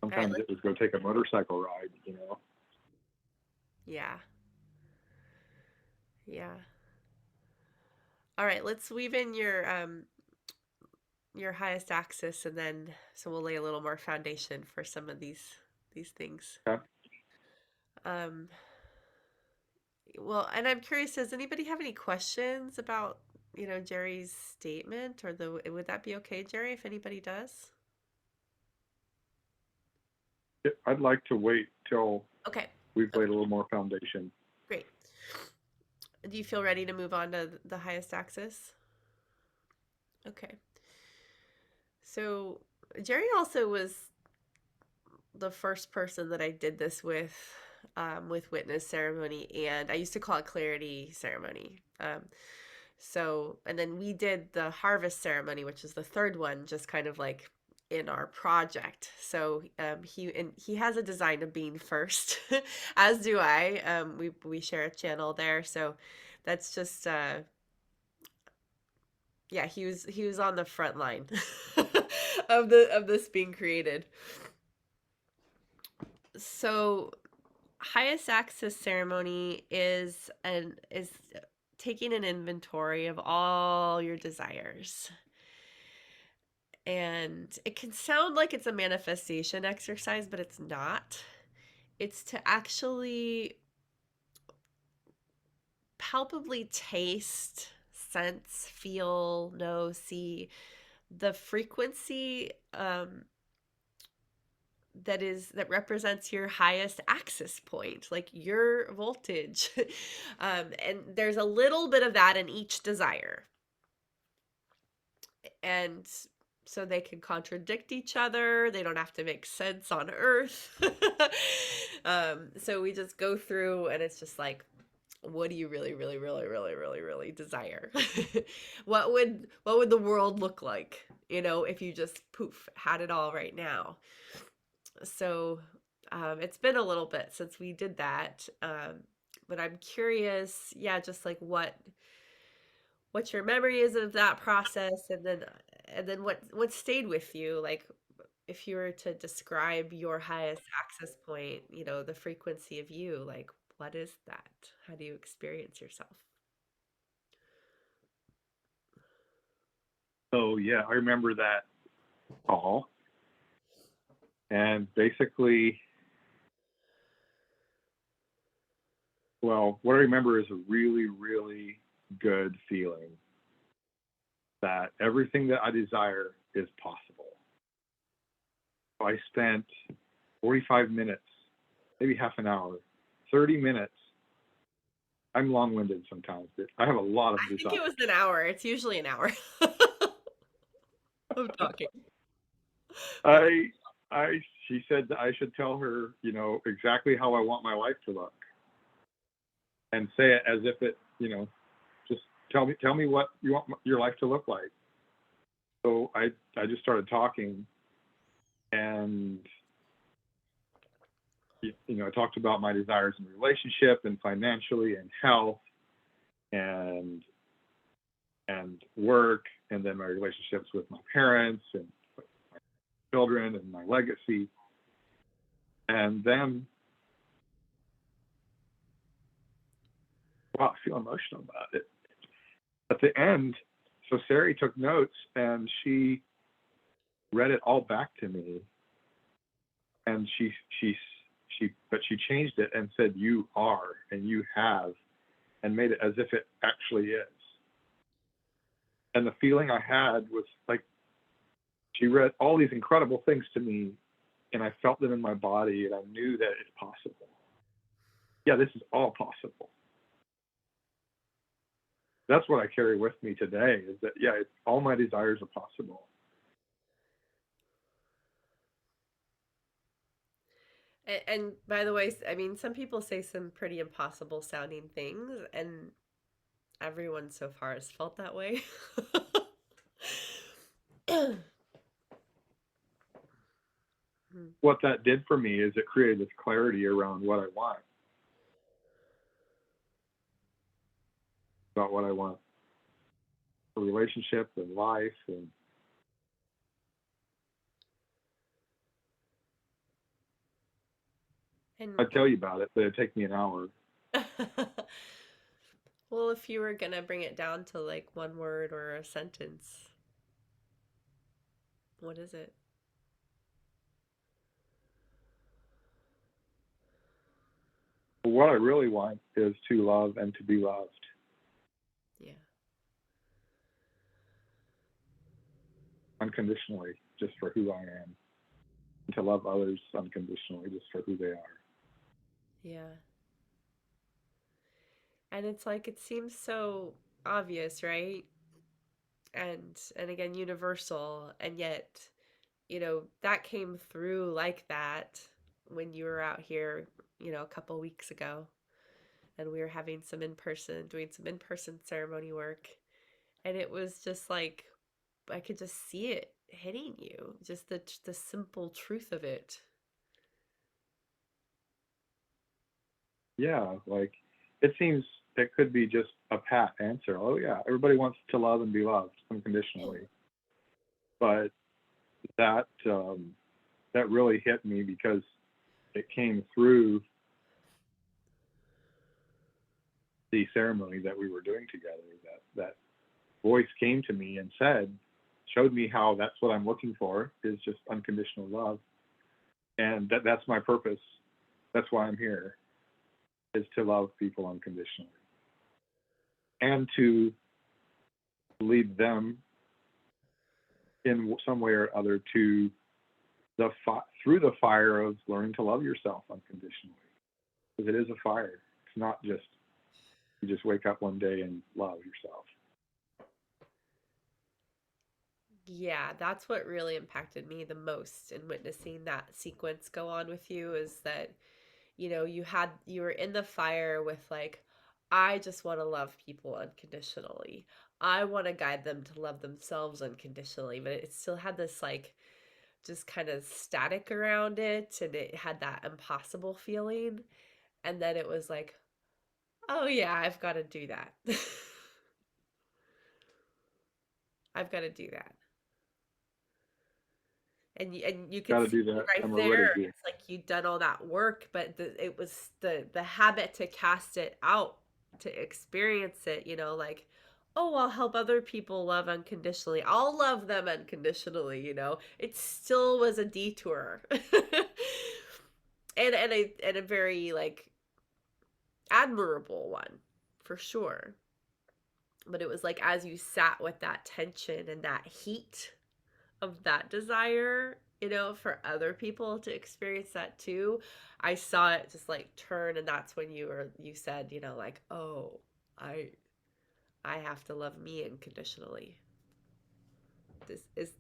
Sometimes All right, it was go take a motorcycle ride, yeah. Yeah. All right, let's weave in your highest axis, and then so we'll lay a little more foundation for some of these things. Okay. Um well, and I'm curious, does anybody have any questions about, Jerry's statement, or would that be okay, Jerry, if anybody does? I'd like to wait till Okay, we've laid a little more foundation. great. Do you feel ready to move on to the highest axis? Okay. So Jerry also was the first person that I did this with witness ceremony, and I used to call it clarity ceremony. And then we did the harvest ceremony, which is the third one, just kind of like in our project. So he has a design of being first, as do I. We share a channel there, so that's just yeah, he was on the front line of this being created. So highest access ceremony is taking an inventory of all your desires. And it can sound like it's a manifestation exercise, but it's not. It's to actually palpably taste, sense, feel, know, see the frequency that represents your highest access point, like your voltage. And there's a little bit of that in each desire. And so they can contradict each other. They don't have to make sense on Earth. So we just go through, and it's just like, what do you really, really, really, really, really, really desire? What would the world look like, if you just poof had it all right now? So it's been a little bit since we did that, but I'm curious, yeah, just like what your memory is of that process, and then what stayed with you, like if you were to describe your highest access point, the frequency of you, like what is that? How do you experience yourself? So yeah, I remember that call. And basically, well, what I remember is a really, really good feeling that everything that I desire is possible. So I spent 45 minutes, maybe half an hour, 30 minutes. I'm long-winded sometimes, but I have a lot of I think desire. it was an hour. It's usually an hour of talking. She said that I should tell her, exactly how I want my life to look, and say it as if it, just tell me what you want your life to look like. So I just started talking, and I talked about my desires in relationship and financially and health and work, and then my relationships with my parents and my children and my legacy. And then wow, I feel emotional about it. At the end, so Sari took notes and she read it all back to me, and but she changed it and said you are and you have, and made it as if it actually is. And the feeling I had was like she read all these incredible things to me, and I felt them in my body, and I knew that it's possible. Yeah, this is all possible. That's what I carry with me today, is that, yeah, all my desires are possible. And by the way, I mean, some people say some pretty impossible sounding things, and everyone so far has felt that way. What that did for me is it created this clarity around what I want, about what I want for relationship and life. And And I'd tell you about it, but it'd take me an hour. well, if you were gonna bring it down to like one word or a sentence, what is it? But what I really want is to love and to be loved Yeah. unconditionally, just for who I am, and to love others unconditionally, just for who they are. Yeah. And it's like it seems so obvious, right? And again universal, and yet, that came through like that when you were out here, a couple weeks ago, and we were having some doing some in-person ceremony work, and it was just like I could just see it hitting you, just the simple truth of it. Yeah, like it seems it could be just a pat answer. Oh yeah, everybody wants to love and be loved unconditionally. But that that really hit me because it came through the ceremony that we were doing together. That voice came to me and showed me how that's what I'm looking for, is just unconditional love, and that's my purpose. That's why I'm here, is to love people unconditionally and to lead them in some way or other to through the fire of learning to love yourself unconditionally, because it is a fire. It's not just you just wake up one day and love yourself. Yeah, that's what really impacted me the most in witnessing that sequence go on with you, is that you were in the fire with like, I just want to love people unconditionally. I want to guide them to love themselves unconditionally, but it still had this like just kind of static around it, and it had that impossible feeling. And then it was like, oh yeah, I've got to do that. I've got to do that. And you could Got to see do that, right and we're ready there, to. it's like you'd done all that work, but it was the habit to cast it out, to experience it, like, oh, I'll help other people love unconditionally, I'll love them unconditionally, it still was a detour. And a very like admirable one, for sure. But it was like as you sat with that tension and that heat of that desire, for other people to experience that too, I saw it just like turn, and that's when you said, like, oh, I have to love me unconditionally.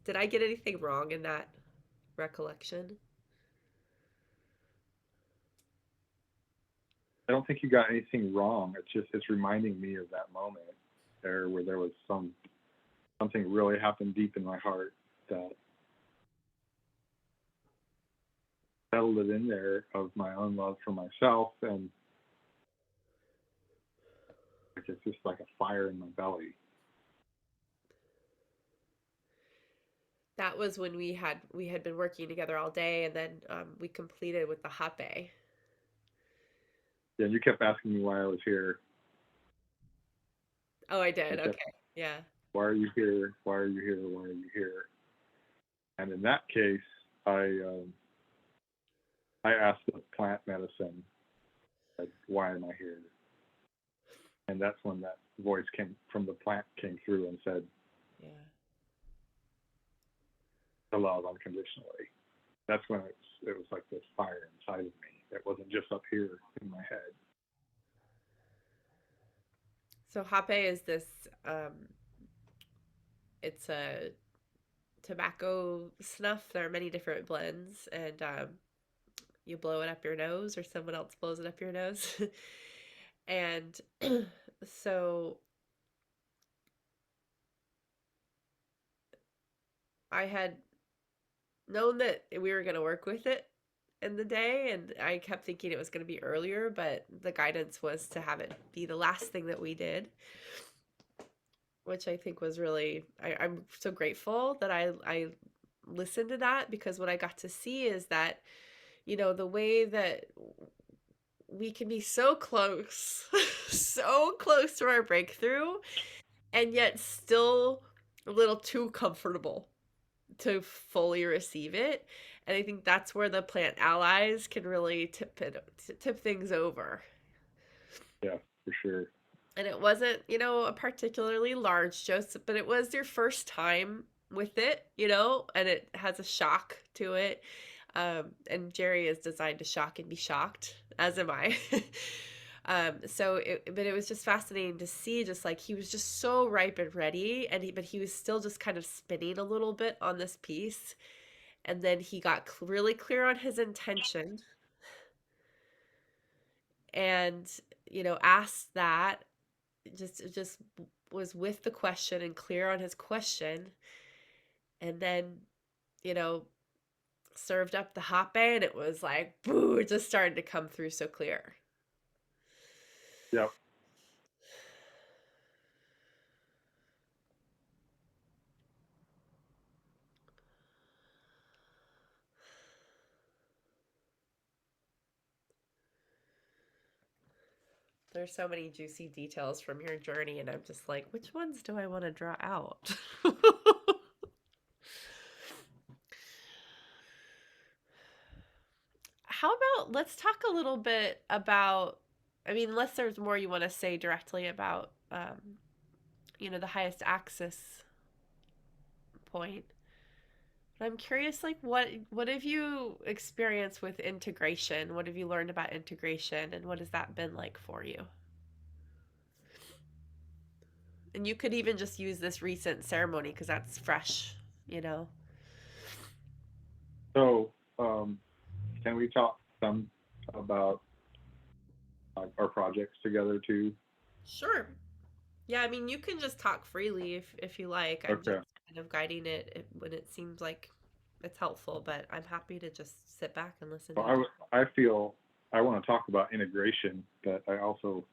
Did I get anything wrong in that recollection? I don't think you got anything wrong. It's reminding me of that moment there where there was something really happened deep in my heart that settled it in there, of my own love for myself, and like it's just like a fire in my belly. That was when we had been working together all day, and then we completed with the hape. Yeah, and you kept asking me why I was here. Oh, I He did. kept, Okay. Yeah. why are you here? Why are you here? Why are you here? And in that case, I asked the plant medicine, like, why am I here? And that's when that voice came from the plant came through and said, Yeah. to love unconditionally. That's when it was like this fire inside of me. It wasn't just up here in my head. So hape is this it's a tobacco snuff. There are many different blends, and you blow it up your nose, or someone else blows it up your nose. And so I had known that we were going to work with it in the day, and I kept thinking it was going to be earlier, but the guidance was to have it be the last thing that we did, which I think was really, I'm so grateful that I listened to that, because what I got to see is that, the way that we can be so close, so close to our breakthrough, and yet still a little too comfortable to fully receive it. And I think that's where the plant allies can really tip things over. Yeah, for sure. And it wasn't, a particularly large dose, but it was your first time with it, and it has a shock to it. And Jerry is designed to shock and be shocked, as am I. But it was just fascinating to see, just like he was just so ripe and ready, but he was still just kind of spinning a little bit on this piece. And then he got really clear on his intention, and, asked that, just was with the question and clear on his question, and then, you know served up the hot bay, and it was like, boo, it just started to come through so clear. Yep. There's so many juicy details from your journey, and I'm just like, which ones do I want to draw out? How about, let's talk a little bit about, I mean, unless there's more you want to say directly about, the highest axis point. But I'm curious, like, what have you experienced with integration? What have you learned about integration, and what has that been like for you? And you could even just use this recent ceremony, because that's fresh. So, can we talk some about our projects together too? Sure. Yeah, I mean, you can just talk freely if you like. I'm just Okay. kind of guiding it when it seems like it's helpful, but I'm happy to just sit back and listen to Well, you. I feel I want to talk about integration, but I also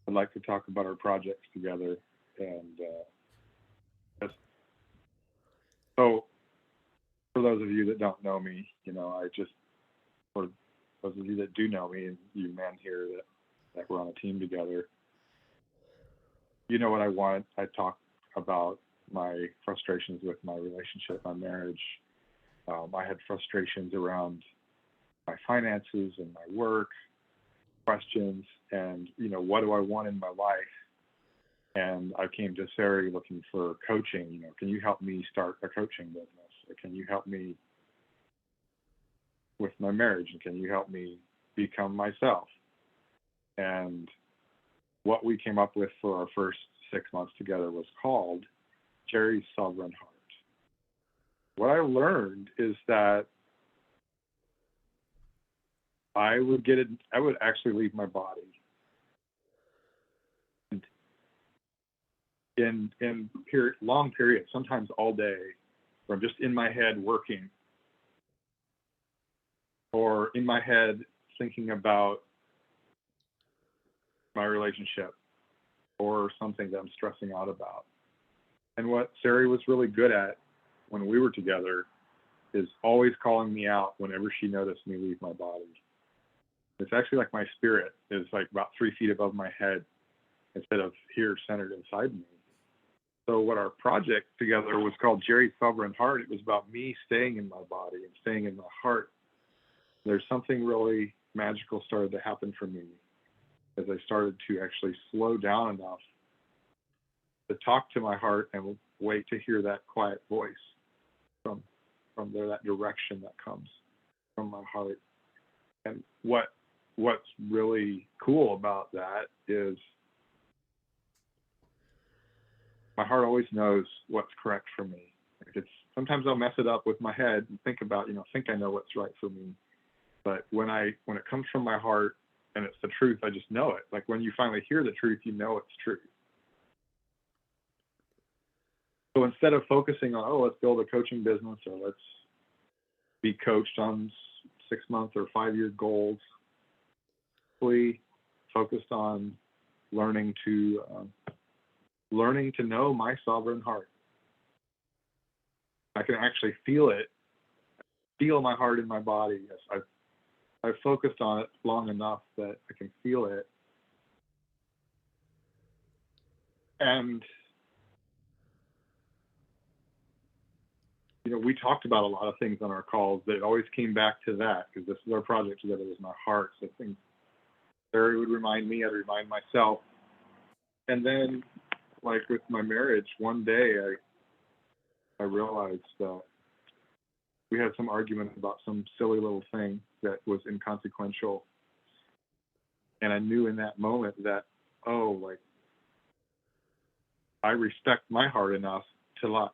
would like to talk about our projects together. And just, so, for those of you that don't know me, for those of you that do know me, and you men here that we're on a team together, you know what I want. I talk about my frustrations with my relationship, my marriage. I had frustrations around my finances and my work, questions, and what do I want in my life? And I came to Sari looking for coaching. Can you help me start a coaching business? Or can you help me with my marriage? And can you help me become myself? And what we came up with for our first 6 months together was called Jerry's Sovereign Heart. What I learned is that I would actually leave my body. And in long periods, sometimes all day, where I'm just in my head working, or in my head thinking about my relationship or something that I'm stressing out about. And what Sari was really good at when we were together is always calling me out whenever she noticed me leave my body. It's actually like my spirit is like about 3 feet above my head, instead of here centered inside me. So what our project together was called Jerry's Sovereign Heart. It was about me staying in my body and staying in my heart. There's something really magical started to happen for me as I started to actually slow down enough to talk to my heart and wait to hear that quiet voice from there, that direction that comes from my heart. And what's really cool about that is my heart always knows what's correct for me. Like it's sometimes I'll mess it up with my head and think about, think I know what's right for me. But when it comes from my heart and it's the truth, I just know it. Like when you finally hear the truth, you know it's true. So instead of focusing on, oh, let's build a coaching business or let's be coached on 6-month or 5-year goals, we focused on learning to know my sovereign heart. I can actually feel it, feel my heart in my body. Yes, I've focused on it long enough that I can feel it. And we talked about a lot of things on our calls that always came back to that, because this is our project together, is my heart. So things Barry would remind me, I'd remind myself. And then, like with my marriage, one day I realized that we had some argument about some silly little thing that was inconsequential. And I knew in that moment that, I respect my heart enough to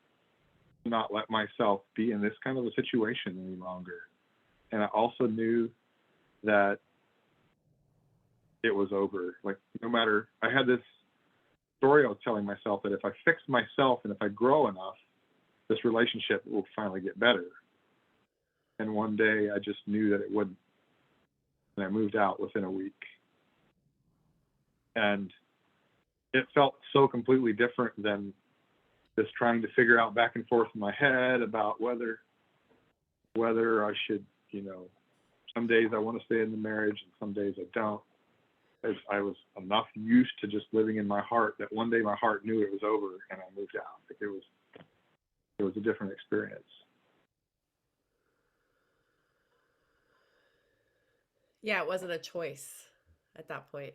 not let myself be in this kind of a situation any longer. And I also knew that it was over. Like no matter, I had this story I was telling myself that if I fix myself and if I grow enough, this relationship will finally get better. And one day I just knew that it wouldn't. And I moved out within a week. And it felt so completely different than just trying to figure out back and forth in my head about whether I should, some days I want to stay in the marriage and some days I don't. As I was enough used to just living in my heart that one day my heart knew it was over and I moved out. Like it was a different experience. Yeah, it wasn't a choice at that point.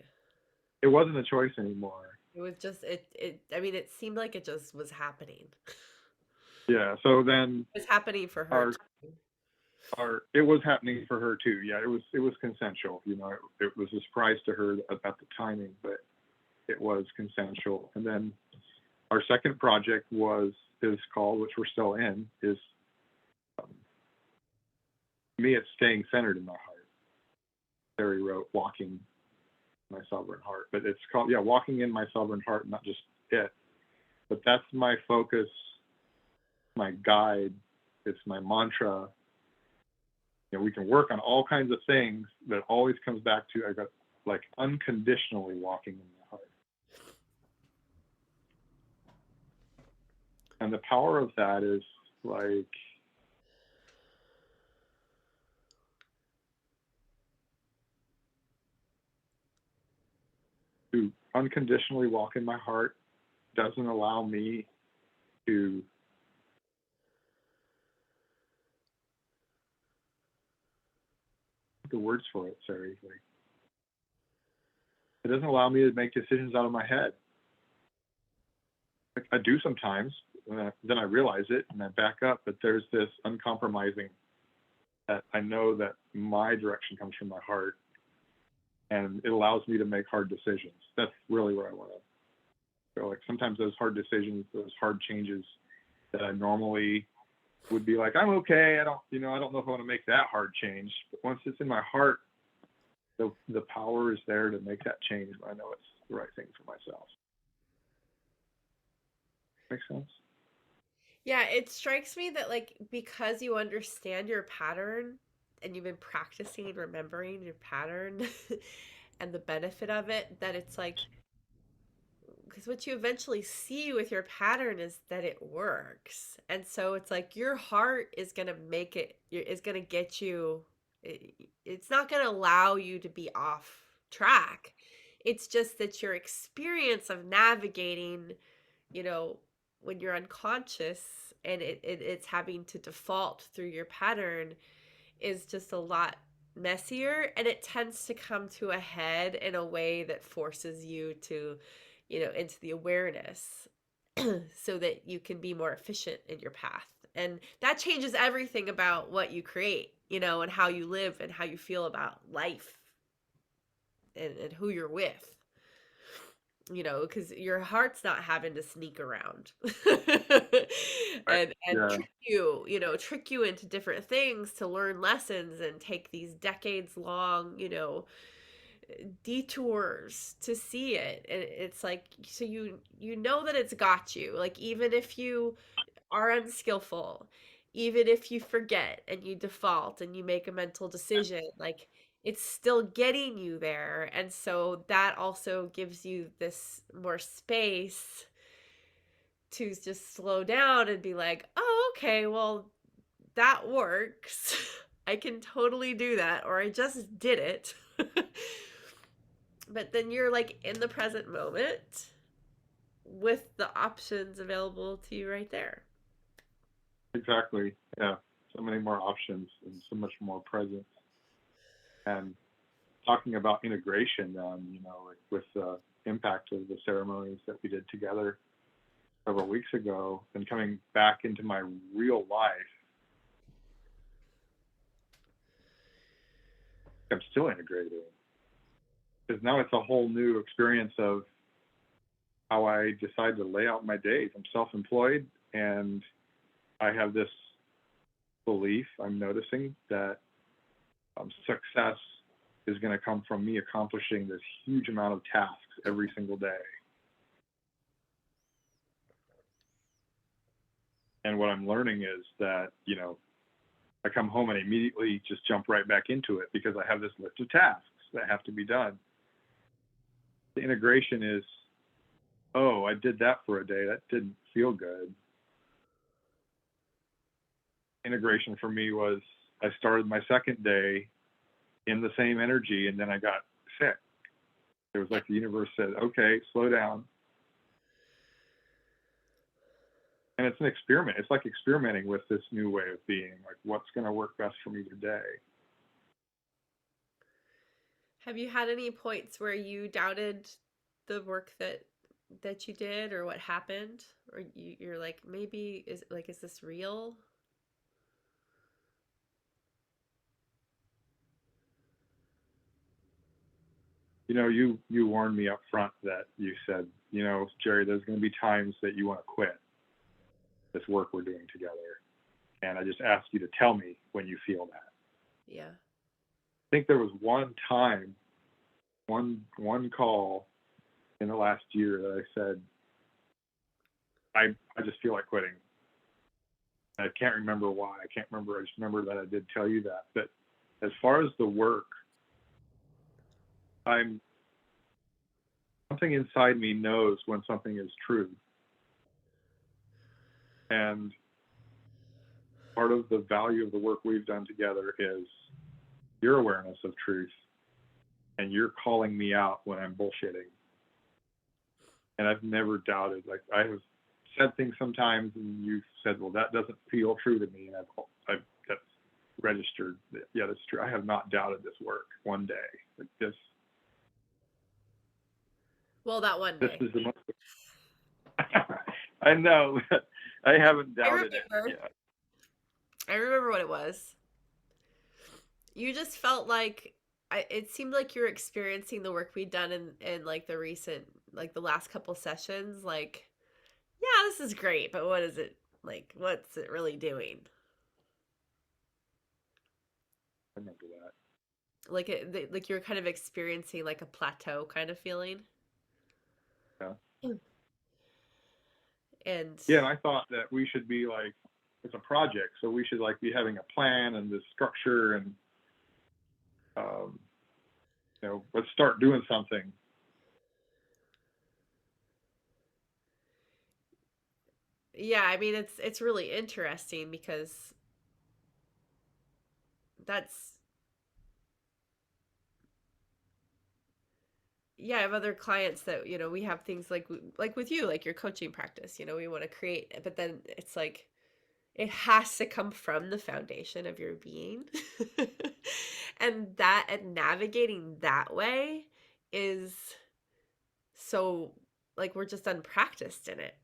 It wasn't a choice anymore. It was just it seemed like it just was happening. Yeah. So then it was happening for her. It was happening for her too. Yeah, it was consensual. It was a surprise to her about the timing, but it was consensual. And then our second project is called, which we're still in, is me. It's staying centered in my heart. Terry wrote "Walking My Sovereign Heart," but it's called "Walking in My Sovereign Heart," not just it. But that's my focus, my guide. It's my mantra. We can work on all kinds of things, but it always comes back to I got like unconditionally walking in my heart. And the power of that is like to unconditionally walk in my heart doesn't allow me to the words for it, sorry. Like, it doesn't allow me to make decisions out of my head. Like I do sometimes, then I realize it and I back up, but there's this uncompromising that I know that my direction comes from my heart and it allows me to make hard decisions. That's really where I want to go. Like sometimes those hard decisions, those hard changes that I normally would be like, I'm okay. I don't know if I want to make that hard change. But once it's in my heart, the power is there to make that change when I know it's the right thing for myself. Make sense? Yeah, it strikes me that because you understand your pattern and you've been practicing remembering your pattern and the benefit of it, that it's because what you eventually see with your pattern is that it works. And so it's like your heart is going to make it, is going to get you, it's not going to allow you to be off track. It's just that your experience of navigating, you know, when you're unconscious and it's having to default through your pattern is just a lot messier, and it tends to come to a head in a way that forces you to, into the awareness so that you can be more efficient in your path. And that changes everything about what you create, and how you live and how you feel about life and who you're with, because your heart's not having to sneak around Right. and Yeah. trick you into different things to learn lessons and take these decades long, detours to see it. And it's like, so you know that it's got you, like, even if you are unskillful, even if you forget and you default and you make a mental decision, like, it's still getting you there. And so that also gives you this more space to just slow down and be like, oh, okay, well, that works. I can totally do that, or I just did it. But then you're like in the present moment with the options available to you right there. Exactly. Yeah. So many more options and so much more presence. And talking about integration, like with the impact of the ceremonies that we did together several weeks ago, and coming back into my real life, I'm still integrating. Because now it's a whole new experience of how I decide to lay out my days. I'm self-employed, and I have this belief, I'm noticing, that success is going to come from me accomplishing this huge amount of tasks every single day. And what I'm learning is that, I come home and immediately just jump right back into it because I have this list of tasks that have to be done. The integration is, oh, I did that for a day. That didn't feel good. Integration for me was I started my second day in the same energy, and then I got sick. It was like the universe said, okay, slow down. And it's an experiment. It's like experimenting with this new way of being, like what's going to work best for me today. Have you had any points where you doubted the work that you did, or what happened, or you're like, maybe is this real? You warned me up front that you said, Jerry, there's going to be times that you want to quit this work we're doing together. And I just asked you to tell me when you feel that. Yeah. I think there was one time, one call in the last year that I said, I just feel like quitting. I can't remember why. I can't remember. I just remember that I did tell you that. But as far as the work, something inside me knows when something is true. And part of the value of the work we've done together is your awareness of truth, and you're calling me out when I'm bullshitting. And I've never doubted. Like, I have said things sometimes, and you've said, "Well, that doesn't feel true to me," and I've that's registered. Yeah, that's true. I have not doubted this work one day. Like this. Well, that one day. This is the most. I know. I haven't doubted it. Yeah. I remember what it was. You just felt like it seemed like you were experiencing the work we'd done in like the recent, like the last couple sessions. Like, yeah, this is great, but what is it like? What's it really doing? I remember that. Like like you're kind of experiencing like a plateau kind of feeling. Yeah. And Yeah, and I thought that we should be like, it's a project, so we should like be having a plan and this structure, and let's start doing something. yeah, I mean, it's really interesting because that's yeah, I have other clients that, we have things like with you, like your coaching practice, we want to create, but then it's like it has to come from the foundation of your being. And navigating that way is so, like, we're just unpracticed in it,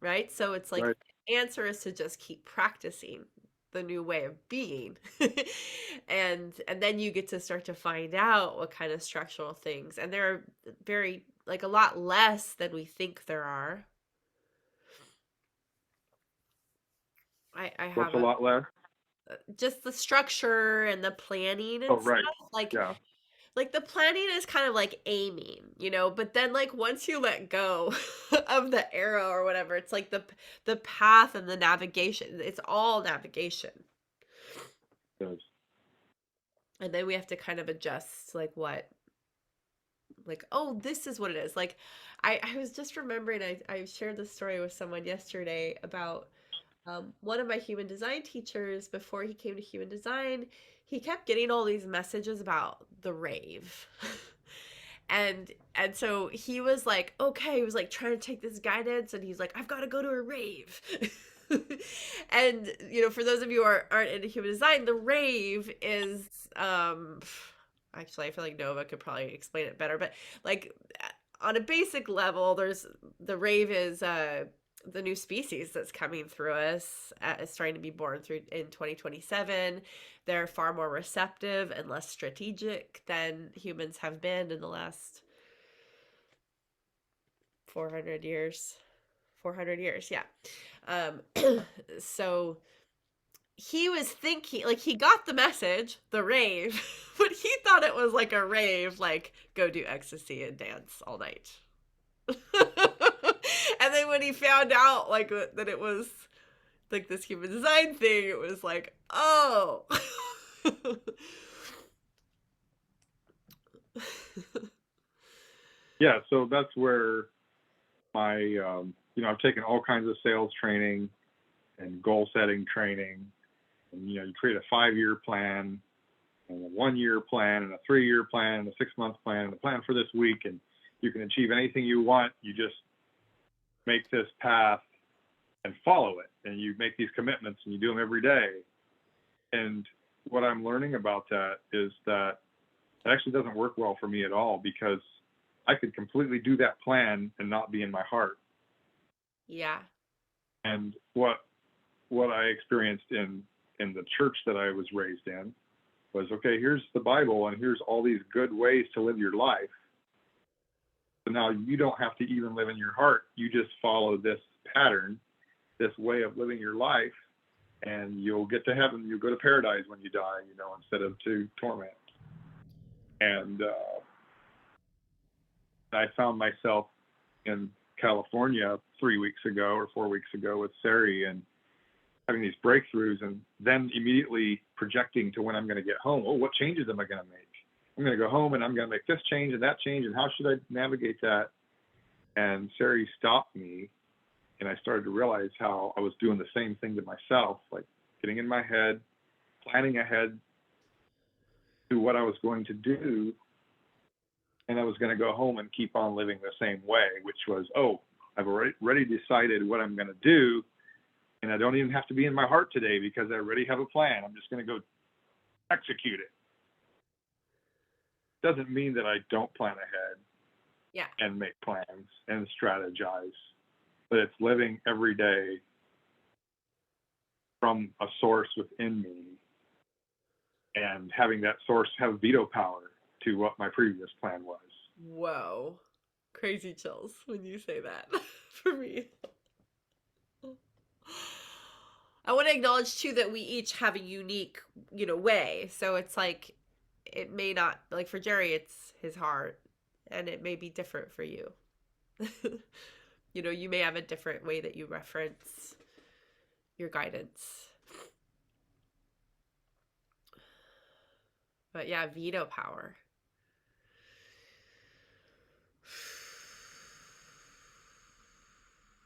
right? So it's like Right. the answer is to just keep practicing the new way of being. And then you get to start to find out what kind of structural things, and there are very, like, a lot less than we think there are. I What's have a lot less? just the structure and the planning Oh, and right. stuff, Yeah. like the planning is kind of like aiming, but then, like, once you let go of the arrow or whatever, it's like the path and the navigation, it's all navigation. Yes. And then we have to kind of adjust, like, oh, this is what it is. Like, I was just remembering, I shared this story with someone yesterday about one of my human design teachers. Before he came to human design, he kept getting all these messages about the rave. And so he was like, okay, he was like trying to take this guidance, and he's like, I've got to go to a rave. And for those of you who aren't into human design, the rave is actually, I feel like Nova could probably explain it better, but, like, on a basic level, the rave is the new species that's coming through us, is starting to be born through in 2027. They're far more receptive and less strategic than humans have been in the last 400 years. 400 years, yeah. um so he was thinking, like, he got the message, the rave, but he thought it was like a rave, like, go do ecstasy and dance all night. And then when he found out, like, that it was like this human design thing, it was like, oh. Yeah. So that's where I've taken all kinds of sales training and goal setting training. And, you create a 5-year plan and a 1-year plan and a 3-year plan and a 6-month plan and a plan for this week. And you can achieve anything you want. You just make this path and follow it. And you make these commitments and you do them every day. And what I'm learning about that is that it actually doesn't work well for me at all, because I could completely do that plan and not be in my heart. Yeah. And what I experienced in the church that I was raised in was, okay, here's the Bible and here's all these good ways to live your life. So now you don't have to even live in your heart. You just follow this pattern, this way of living your life, and you'll get to heaven. You'll go to paradise when you die, instead of to torment. And I found myself in California 3 weeks ago or 4 weeks ago with Sari, and having these breakthroughs, and then immediately projecting to when I'm going to get home. Oh, what changes am I going to make? I'm going to go home and I'm going to make this change and that change, and how should I navigate that? And Sari stopped me, and I started to realize how I was doing the same thing to myself, like getting in my head, planning ahead to what I was going to do, and I was going to go home and keep on living the same way, which was, oh, I've already decided what I'm going to do, and I don't even have to be in my heart today because I already have a plan. I'm just going to go execute it. Doesn't mean that I don't plan ahead, Yeah. and make plans and strategize, but it's living every day from a source within me and having that source have veto power to what my previous plan was. Whoa. Crazy chills when you say that. For me. I want to acknowledge too that we each have a unique, way. So it's like, it may not, like, for Jerry, it's his heart, and it may be different for you. You may have a different way that you reference your guidance. But yeah, veto power.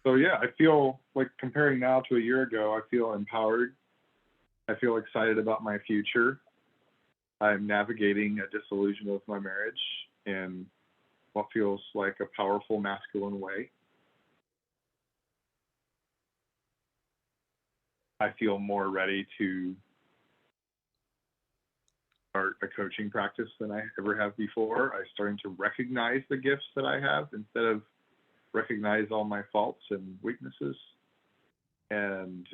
So yeah, I feel like, comparing now to a year ago, I feel empowered. I feel excited about my future. I'm navigating a dissolution of my marriage, and what feels like a powerful masculine way. I feel more ready to start a coaching practice than I ever have before. I'm starting to recognize the gifts that I have instead of recognize all my faults and weaknesses. And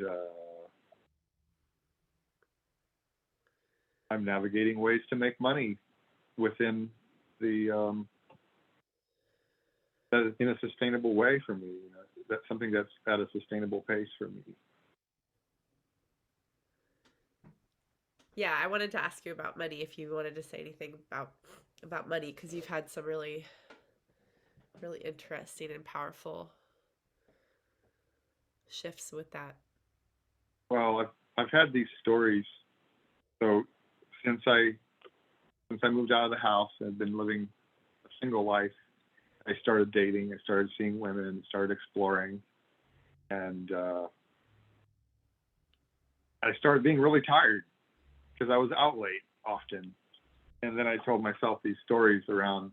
I'm navigating ways to make money within the in a sustainable way for me. You know, that's something that's at a sustainable pace for me. Yeah, I wanted to ask you about money if you wanted to say anything about money, because you've had some really interesting and powerful shifts with that. Well, I've had these stories. So since I moved out of the house and been living a single life, I started dating, I started seeing women, started exploring, and I started being really tired because I was out late often. And then I told myself these stories around,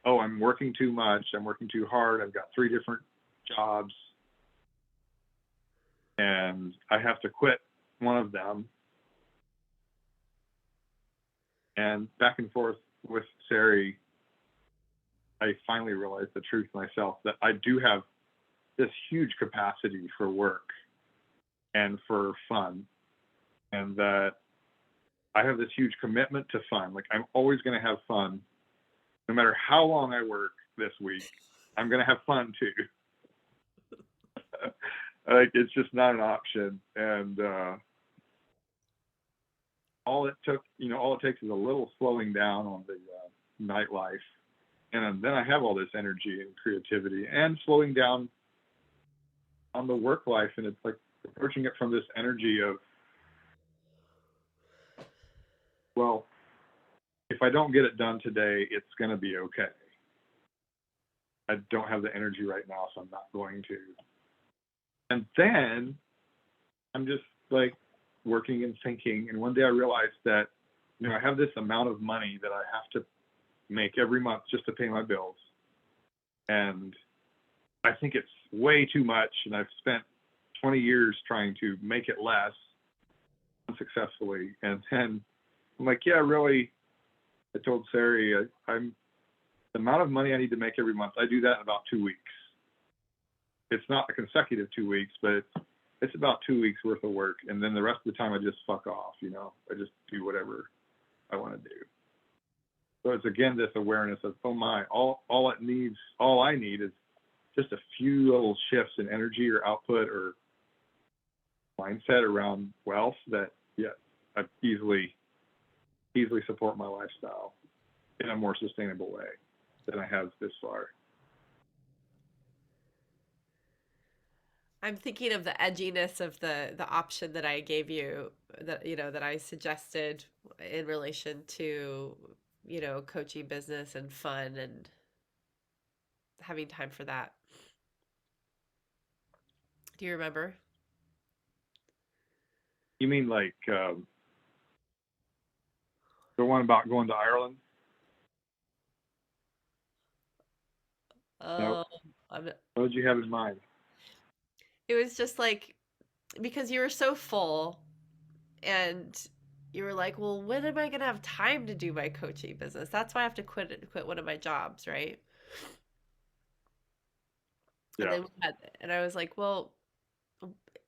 oh, I'm working too much, I'm working too hard, I've got 3 different jobs, and I have to quit one of them. And back and forth with Sari, I finally realized the truth myself, that I do have this huge capacity for work and for fun, and that I have this huge commitment to fun. Like, I'm always going to have fun. No matter how long I work this week, I'm going to have fun too. Like, it's just not an option. And all it takes is a little slowing down on the nightlife. And then I have all this energy and creativity, and slowing down on the work life. And it's like approaching it from this energy of, well, if I don't get it done today, it's going to be okay. I don't have the energy right now, so I'm not going to. And then I'm just like working and thinking. And one day I realized that, I have this amount of money that I have to make every month just to pay my bills. And I think it's way too much. And I've spent 20 years trying to make it less unsuccessfully. And then I'm like, yeah, really, I told Sari, I'm the amount of money I need to make every month, I do that in about 2 weeks. It's not a consecutive 2 weeks, but it's about 2 weeks worth of work. And then the rest of the time I just fuck off, I just do whatever I want to do. So it's again this awareness of, oh my, all I need is just a few little shifts in energy or output or mindset around wealth that, yeah, I easily support my lifestyle in a more sustainable way than I have this far. I'm thinking of the edginess of the option that I gave you, that I suggested in relation to, coaching business and fun and having time for that. Do you remember? You mean like the one about going to Ireland? No. What did you have in mind? It was just like, because you were so full and you were like, well, when am I going to have time to do my coaching business? That's why I have to quit one of my jobs, right? Yeah. And I was like, well,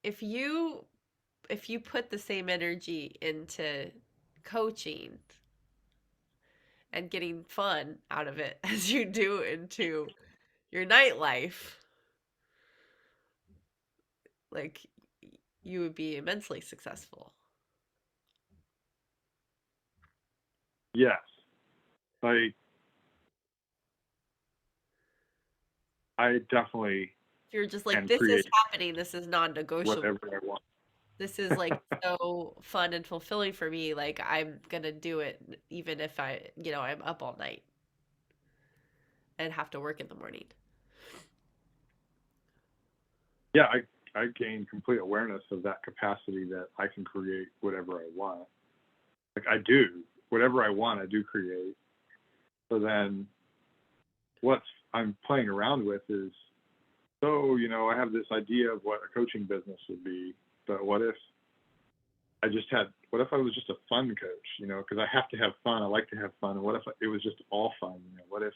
if you put the same energy into coaching and getting fun out of it as you do into your nightlife, like, you would be immensely successful. Yes. I definitely. If you're just like, this is happening, this is non-negotiable. Whatever I want. This is like so fun and fulfilling for me. Like, I'm gonna do it even if I'm up all night and have to work in the morning. Yeah, I gained complete awareness of that capacity that I can create whatever I want. Like, I do whatever I want, I do create. So then what I'm playing around with is, so, you know, I have this idea of what a coaching business would be, but what if what if I was just a fun coach, you know, because I have to have fun. I like to have fun. And what if it was just all fun? You know, what if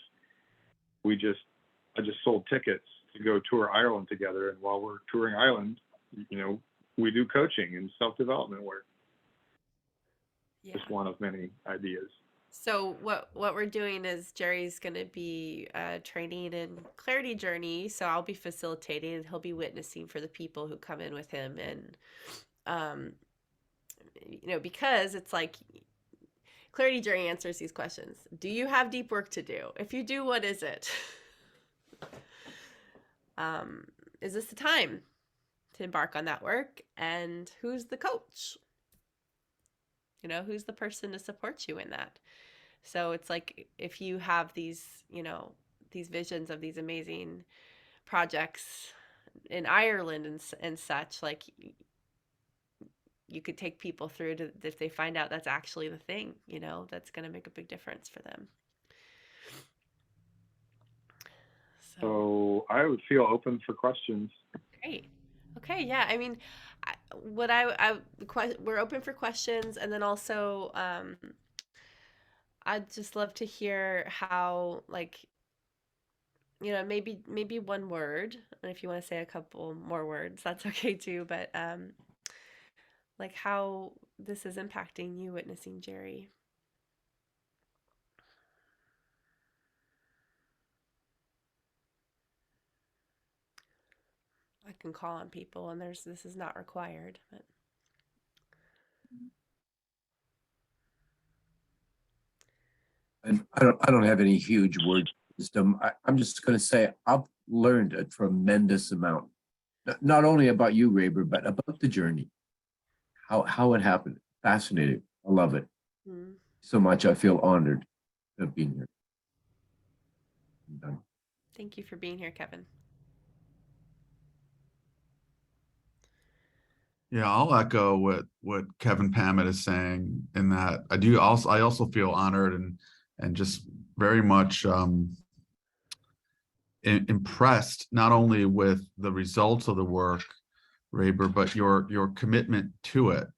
I just sold tickets to go tour Ireland together. And while we're touring Ireland, you know, we do coaching and self-development work. Yeah. Just one of many ideas. So what we're doing is Jerry's going to be training in clarity journey. So I'll be facilitating and he'll be witnessing for the people who come in with him. And, you know, because it's like clarity journey answers these questions. Do you have deep work to do? If you do, what is it? Is this the time to embark on that work? And who's the coach? You know, who's the person to support you in that? So it's like, if you have these, you know, these visions of these amazing projects in Ireland and such, like, you could take people through to, if they find out that's actually the thing, you know, that's going to make a big difference for them. So I would feel open for questions. Great. Okay. Yeah. I mean, we're open for questions, and then also, I'd just love to hear how, like, you know, maybe one word, and if you want to say a couple more words, that's okay too. But like, how this is impacting you witnessing Jerry. I can call on people, and this is not required, but. And I don't have any huge word wisdom. I'm just going to say I've learned a tremendous amount, not only about you, Raber, but about the journey, how it happened. Fascinating. I love it so much. I feel honored to have been here. I'm done. Thank you for being here, Kevin. Yeah, I'll echo what Kevin Pamet is saying in that I also feel honored and just very much impressed, not only with the results of the work, Raber, but your commitment to it.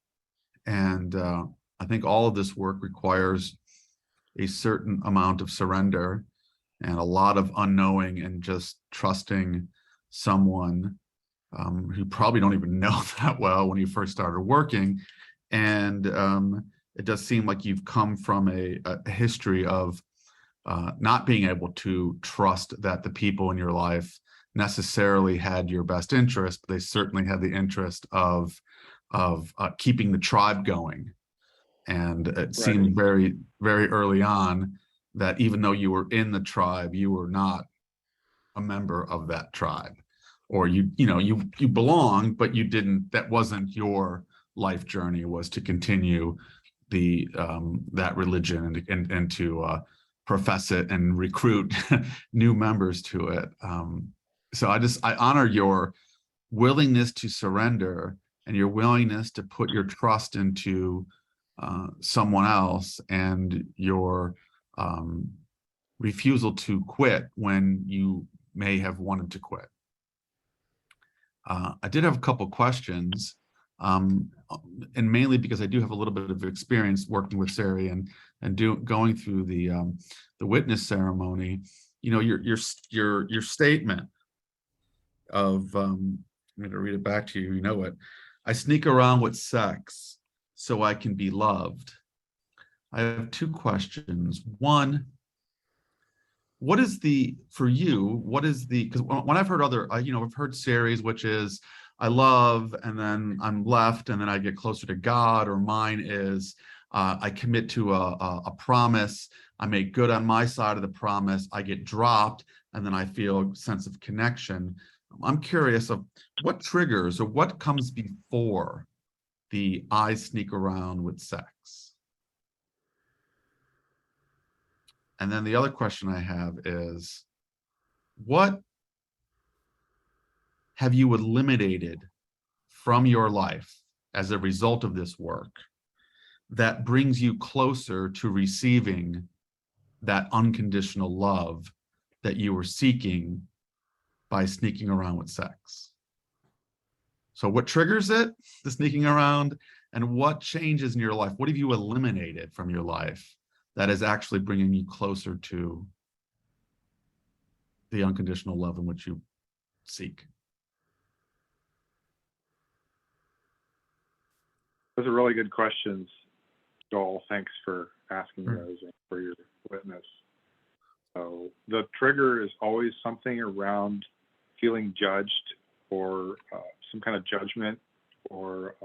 And I think all of this work requires a certain amount of surrender and a lot of unknowing and just trusting someone who probably don't even know that well when you first started working. And it does seem like you've come from a history of not being able to trust that the people in your life necessarily had your best interest, but they certainly had the interest of keeping the tribe going. And it seemed very, very early on that even though you were in the tribe, you were not a member of that tribe, or you belonged, but you didn't. That wasn't your life journey. Was to continue that religion and to profess it and recruit new members to it. So I honor your willingness to surrender and your willingness to put your trust into someone else, and your refusal to quit when you may have wanted to quit. I did have a couple questions, and mainly because I do have a little bit of experience working with Sari and going through the witness ceremony. You know, your statement of I'm going to read it back to you. You know it. I sneak around with sex so I can be loved. I have two questions. One, what is for you, because when I've heard I've heard series, which is I love and then I'm left and then I get closer to God, or mine is I commit to a promise, I make good on my side of the promise, I get dropped, and then I feel a sense of connection. I'm curious of what triggers or what comes before the I sneak around with sex. And then the other question I have is, what have you eliminated from your life as a result of this work that brings you closer to receiving that unconditional love that you were seeking by sneaking around with sex? So what triggers it, the sneaking around, and what changes in your life? What have you eliminated from your life that is actually bringing you closer to the unconditional love in which you seek? Those are really good questions, Joel. Thanks for asking Sure. those and for your witness. So the trigger is always something around feeling judged, or some kind of judgment or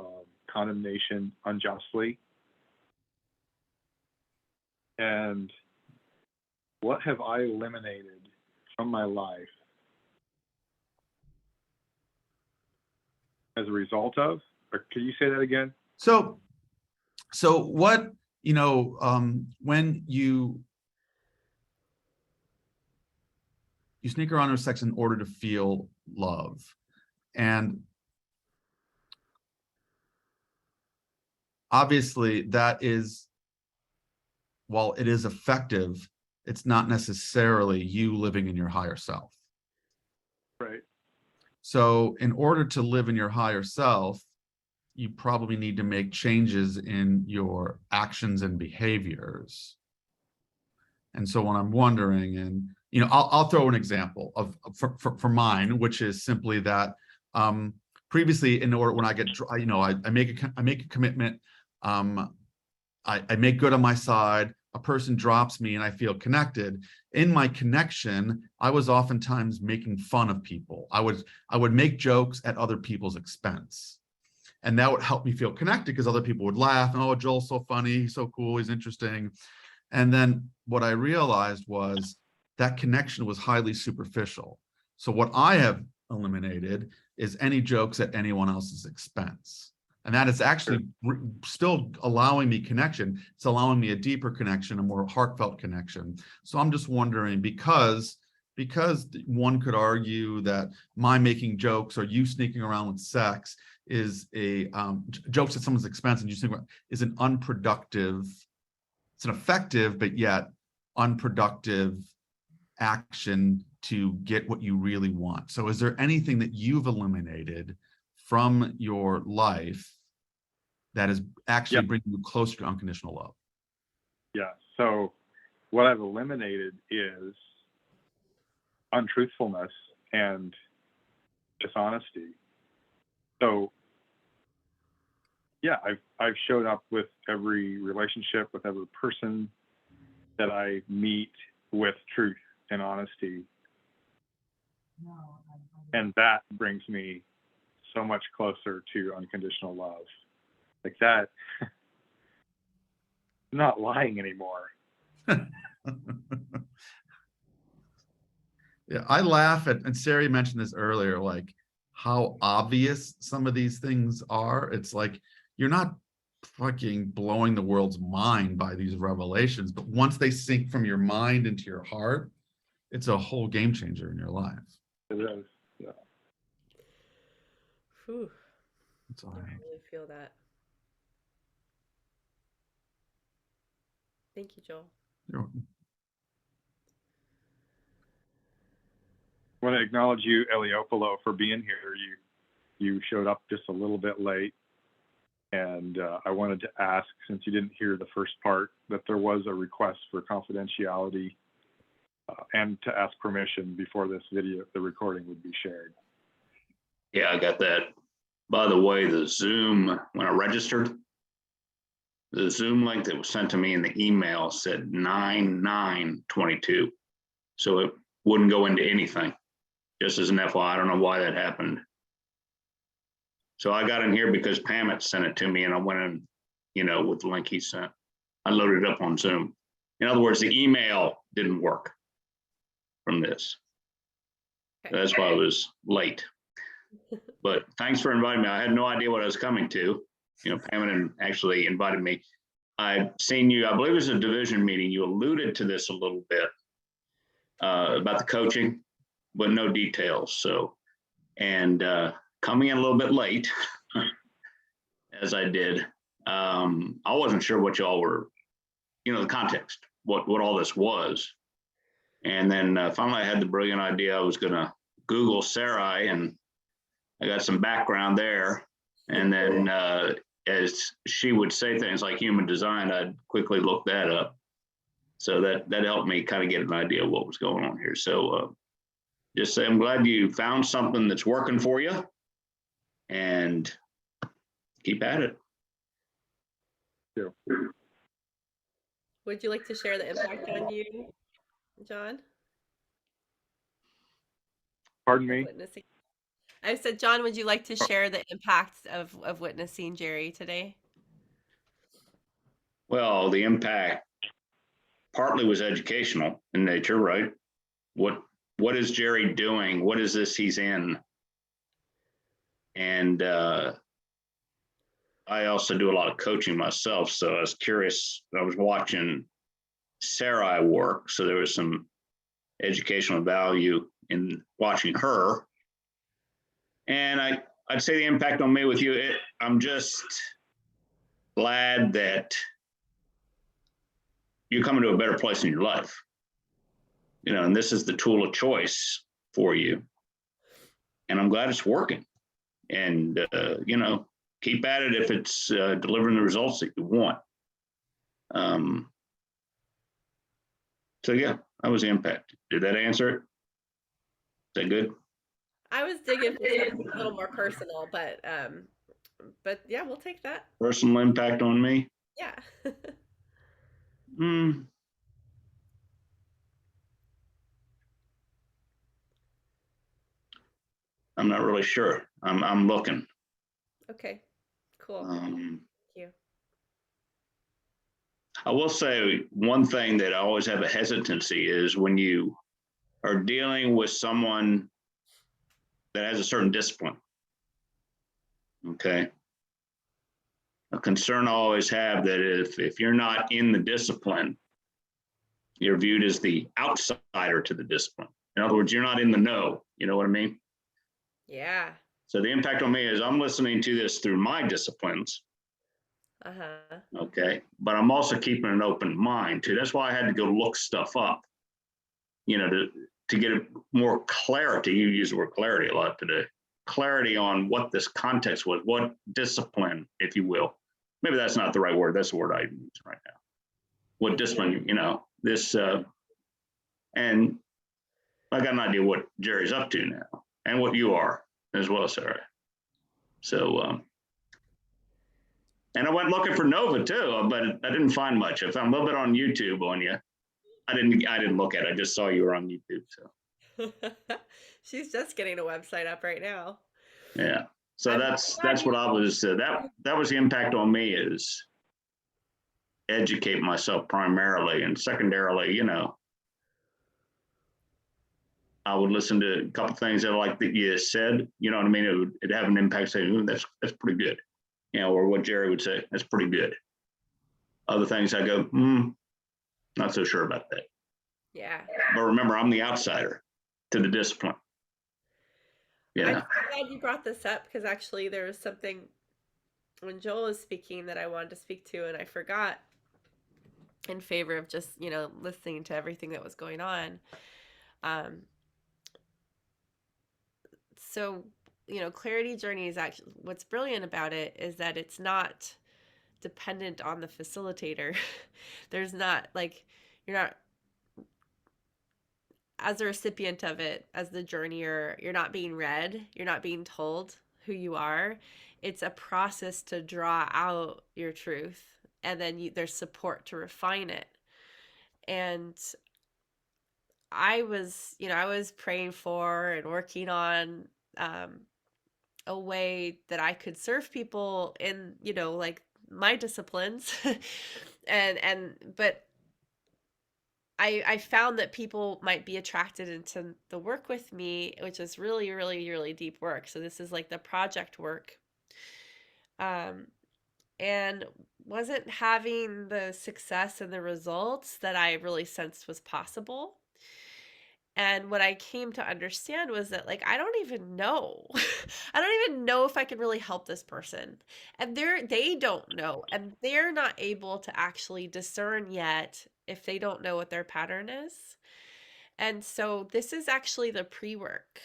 condemnation unjustly. And what have I eliminated from my life as a result of? Or can you say that again? So what, when you sneak around with sex in order to feel love, and obviously that is, while it is effective, it's not necessarily you living in your higher self. Right. So in order to live in your higher self, you probably need to make changes in your actions and behaviors. And so when I'm wondering, and I'll throw an example of for mine, which is simply that previously, in order, when I get, I make a commitment, I make good on my side, a person drops me and I feel connected. In my connection, I was oftentimes making fun of people. I would make jokes at other people's expense. And that would help me feel connected because other people would laugh. Oh, Joel's so funny, he's so cool, he's interesting. And then what I realized was that connection was highly superficial. So what I have eliminated is any jokes at anyone else's expense. And that is actually still allowing me connection. It's allowing me a deeper connection, a more heartfelt connection. So I'm just wondering, because one could argue that my making jokes or you sneaking around with sex is a jokes at someone's expense, and you think is an unproductive, it's an effective but yet unproductive action to get what you really want. So is there anything that you've eliminated from your life that is actually bringing you closer to unconditional love? Yeah. So what I've eliminated is untruthfulness and dishonesty. So yeah, I've showed up with every relationship, with every person that I meet with truth and honesty. And that brings me so much closer to unconditional love. Like that, I'm not lying anymore. Yeah, I laugh at, and Sari mentioned this earlier, like how obvious some of these things are. It's like you're not fucking blowing the world's mind by these revelations, but once they sink from your mind into your heart, it's a whole game changer in your life. It is. Yeah. Whew. That's all I right. really feel that. Thank you, Joel. You're welcome. I want to acknowledge you, Eliopolo, for being here. You showed up just a little bit late. And I wanted to ask, since you didn't hear the first part, that there was a request for confidentiality and to ask permission before this video, the recording, would be shared. Yeah, I got that. By the way, the Zoom, when I registered, the Zoom link that was sent to me in the email said 9922. So it wouldn't go into anything. Just as an FYI, I don't know why that happened. So I got in here because Pamet sent it to me, and I went in, with the link he sent. I loaded it up on Zoom. In other words, the email didn't work from this. Okay. That's why I was late. But thanks for inviting me. I had no idea what I was coming to. Pamet actually invited me. I've seen you, I believe it was a division meeting. You alluded to this a little bit about the coaching, but no details. So, and coming in a little bit late, as I did, I wasn't sure what y'all were, the context, what all this was. And then finally I had the brilliant idea I was going to Google Sarai, and I got some background there. And then as she would say things like human design, I'd quickly look that up. So that helped me kind of get an idea of what was going on here. So just say I'm glad you found something that's working for you, and keep at it. Would you like to share the impact on you, John, Pardon of me? witnessing? I said, John, would you like to share the impact of witnessing Jerry today? Well, the impact partly was educational in nature, right? What is Jerry doing? What is this he's in? And I also do a lot of coaching myself, so I was curious. I was watching Sarai work, so there was some educational value in watching her. And I'd say the impact on me with you, I'm just glad that you're coming to a better place in your life. You know, and this is the tool of choice for you. And I'm glad it's working. And, you know, keep at it if it's delivering the results that you want. So, yeah, that was the impact. Did that answer it? Is that good? I was digging for something a little more personal, but yeah, we'll take that. Personal impact on me? Yeah. Hmm. I'm not really sure. I'm looking. Okay. Cool. Thank you. I will say one thing that I always have a hesitancy is when you are dealing with someone that has a certain discipline. Okay. A concern I always have that if you're not in the discipline, you're viewed as the outsider to the discipline. In other words, you're not in the know. You know what I mean? Yeah. So the impact on me is I'm listening to this through my disciplines. Uh-huh. Okay. But I'm also keeping an open mind too. That's why I had to go look stuff up, you know, to get more clarity. You use the word clarity a lot today. Clarity on what this context was, what discipline, if you will. Maybe that's not the right word. That's the word I use right now. What discipline, you know, this, and I got an idea what Jerry's up to now and what you are as well, Sarah. So, and I went looking for Nova too, but I didn't find much. I found a little bit on YouTube on you. I didn't look at it. I just saw you were on YouTube. So She's just getting a website up right now. yeah. So I'm that's glad what I was. That was the impact on me is educate myself primarily, and secondarily, you know, I would listen to a couple things that like that you said. You know what I mean? It'd have an impact. Saying, "Ooh, that's pretty good," you know, or what Jerry would say, "That's pretty good." Other things I go, not so sure about that. Yeah. But remember, I'm the outsider to the discipline. I'm Yeah. glad you brought this up because actually there was something when Joel was speaking that I wanted to speak to and I forgot in favor of just, you know, listening to everything that was going on. So, you know, Clarity Journey is actually what's brilliant about it is that it's not dependent on the facilitator. There's not like you're not as a recipient of it, as the journeyer, you're not being read, you're not being told who you are. It's a process to draw out your truth, and then there's support to refine it. And I was, you know, I was praying for and working on a way that I could serve people in, you know, like my disciplines, but I found that people might be attracted into the work with me, which is really, really, really deep work. So this is like the project work. And wasn't having the success and the results that I really sensed was possible. And what I came to understand was that, like, I don't even know. I don't even know if I can really help this person. And they don't know. And they're not able to actually discern yet if they don't know what their pattern is. And so this is actually the pre-work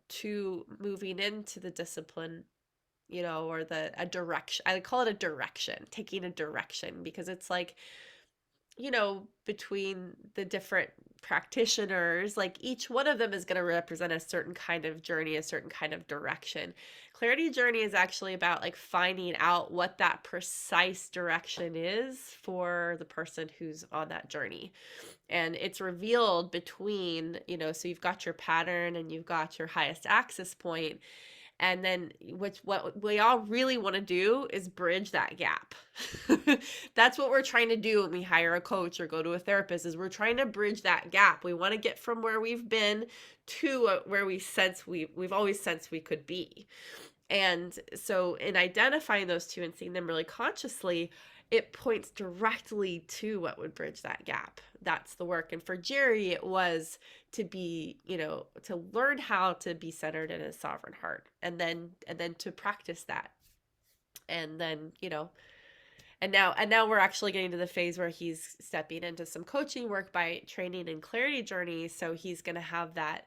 to moving into the discipline, you know, or a direction. I call it a direction, taking a direction, because it's like, you know, between the different practitioners, like each one of them is going to represent a certain kind of journey, a certain kind of direction. Clarity journey is actually about like finding out what that precise direction is for the person who's on that journey. And it's revealed between, you know, so you've got your pattern and you've got your highest access point, and then what we all really want to do is bridge that gap. That's what we're trying to do when we hire a coach or go to a therapist, is we're trying to bridge that gap. We want to get from where we've been to where we've always sensed we could be. And so in identifying those two and seeing them really consciously, it points directly to what would bridge that gap. That's the work. And for Jerry, it was to be, you know, to learn how to be centered in his sovereign heart, and then to practice that. And then, you know, and now we're actually getting to the phase where he's stepping into some coaching work by training in Clarity Journey. So he's going to have that,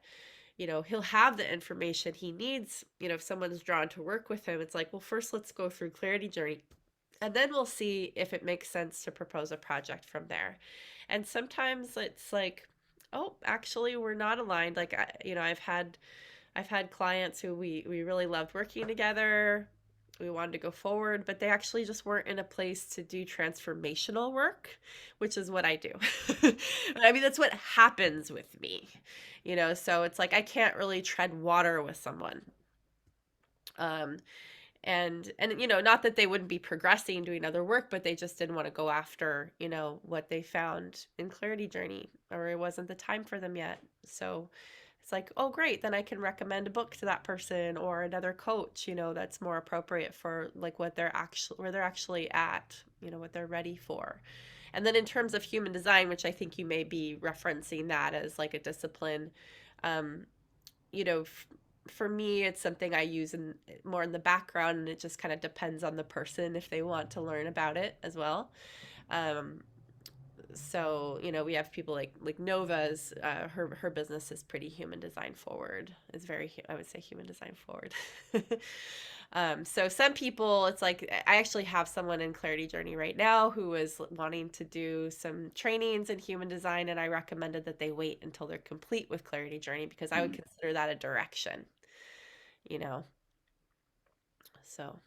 you know, he'll have the information he needs. You know, if someone's drawn to work with him, it's like, well, first let's go through Clarity Journey, and then we'll see if it makes sense to propose a project from there. And sometimes it's like, oh, actually we're not aligned. Like, you know, I've had clients who we really loved working together. We wanted to go forward, but they actually just weren't in a place to do transformational work, which is what I do. I mean, that's what happens with me, you know, so it's like I can't really tread water with someone. And you know, not that they wouldn't be progressing doing other work, but they just didn't want to go after, you know, what they found in Clarity Journey, or it wasn't the time for them yet. So it's like, oh great, then I can recommend a book to that person or another coach, you know, that's more appropriate for like what they're actually, where they're actually at, you know, what they're ready for. And then in terms of human design, which I think you may be referencing that as like a discipline, you know, for me, it's something I use more in the background, and it just kind of depends on the person if they want to learn about it as well. So you know, we have people like Nova's, her business is pretty human design forward. It's very, I would say, human design forward. So some people, it's like, I actually have someone in Clarity Journey right now who is wanting to do some trainings in human design, and I recommended that they wait until they're complete with Clarity Journey, because I would consider that a direction, you know. So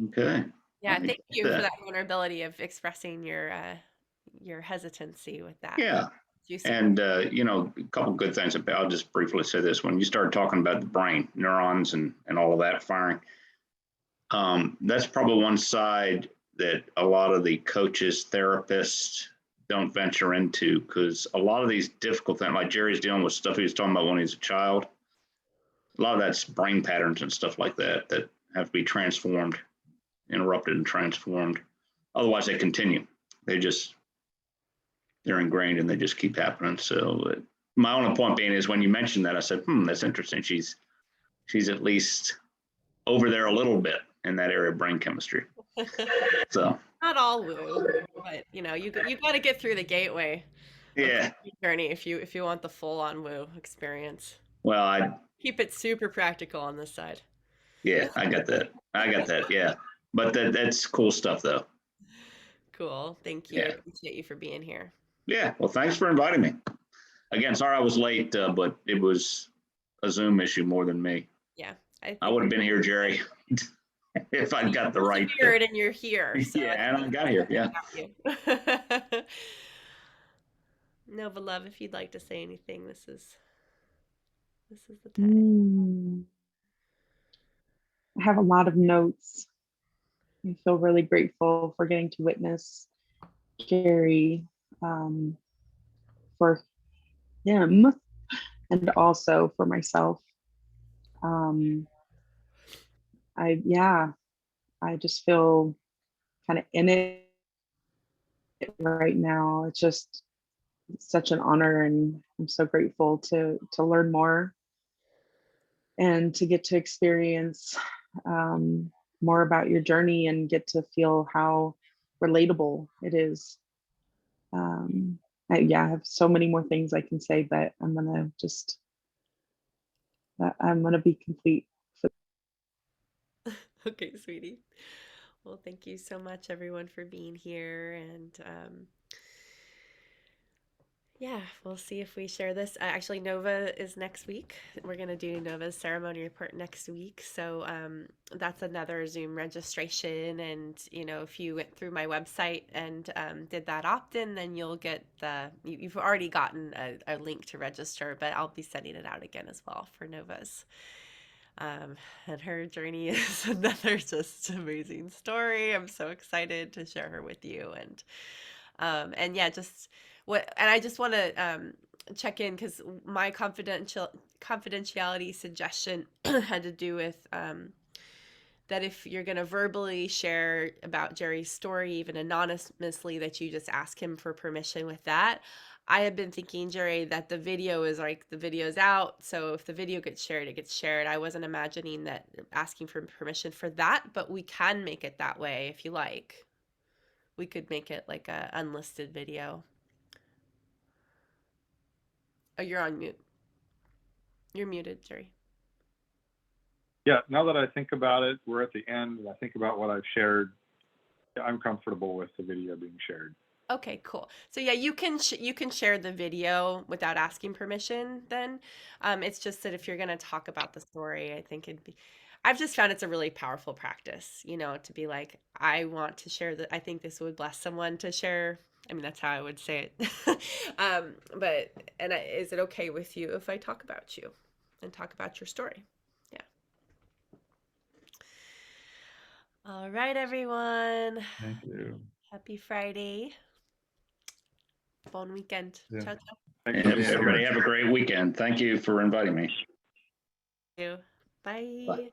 Okay. yeah, I thank get you for that vulnerability of expressing your hesitancy with that. Yeah. Juicy. And, you know, a couple good things about, I'll just briefly say this. When you start talking about the brain, neurons and all of that firing, that's probably one side that a lot of the coaches, therapists don't venture into, because a lot of these difficult things, like Jerry's dealing with stuff he was talking about when he's a child, a lot of that's brain patterns and stuff like that that have to be transformed, interrupted and transformed. Otherwise they continue. They're ingrained and they just keep happening. So my only point being is, when you mentioned that, I said, that's interesting. She's at least over there a little bit in that area of brain chemistry. So Not all woo, but you know, you got to get through the gateway. Yeah. Journey if you want the full on woo experience. Well, I keep it super practical on this side. Yeah, I got that. Yeah, but that's cool stuff though. Cool. Thank you. Yeah. I appreciate you for being here. Yeah. Well, thanks for inviting me. Again, sorry I was late, but it was a Zoom issue more than me. Yeah. I would have been here, Jerry, if I'd got the right. And you're here. So yeah, and I got here. Yeah. Nova Love, if you'd like to say anything, this is the time. I have a lot of notes. I feel really grateful for getting to witness Jerry, for him, and also for myself. I just feel kind of in it right now. It's just such an honor, and I'm so grateful to learn more and to get to experience more about your journey and get to feel how relatable it is. Yeah, I have so many more things I can say, but I'm gonna be complete. Okay, sweetie. Well, thank you so much, everyone, for being here. And yeah, we'll see if we share this. Actually, Nova is next week. We're going to do Nova's ceremony report next week. So that's another Zoom registration. And, you know, if you went through my website and did that opt-in, then you'll get you've already gotten a link to register, but I'll be sending it out again as well for Nova's. And her journey is another just amazing story. I'm so excited to share her with you. And yeah, and I just want to check in because my confidentiality suggestion had to do with that if you're going to verbally share about Jerry's story, even anonymously, that you just ask him for permission with that. I have been thinking, Jerry, that the video's out. So if the video gets shared, it gets shared. I wasn't imagining that asking for permission for that, but we can make it that way if you like. We could make it like a unlisted video. Oh, you're on mute. You're muted, Jerry. Yeah, now that I think about it, we're at the end, and I think about what I've shared. I'm comfortable with the video being shared. Okay, cool. So yeah, you can share the video without asking permission then. It's just that if you're going to talk about the story, I think I've just found it's a really powerful practice, you know, to be like, I want to share that. I think this would bless someone to share. I mean, that's how I would say it. Is it okay with you if I talk about you and talk about your story? Yeah. All right, everyone. Thank you. Happy Friday. Bon weekend. Yeah. Ciao, ciao. Thanks And for being everybody here. have a great weekend. Thank you for inviting me. Bye.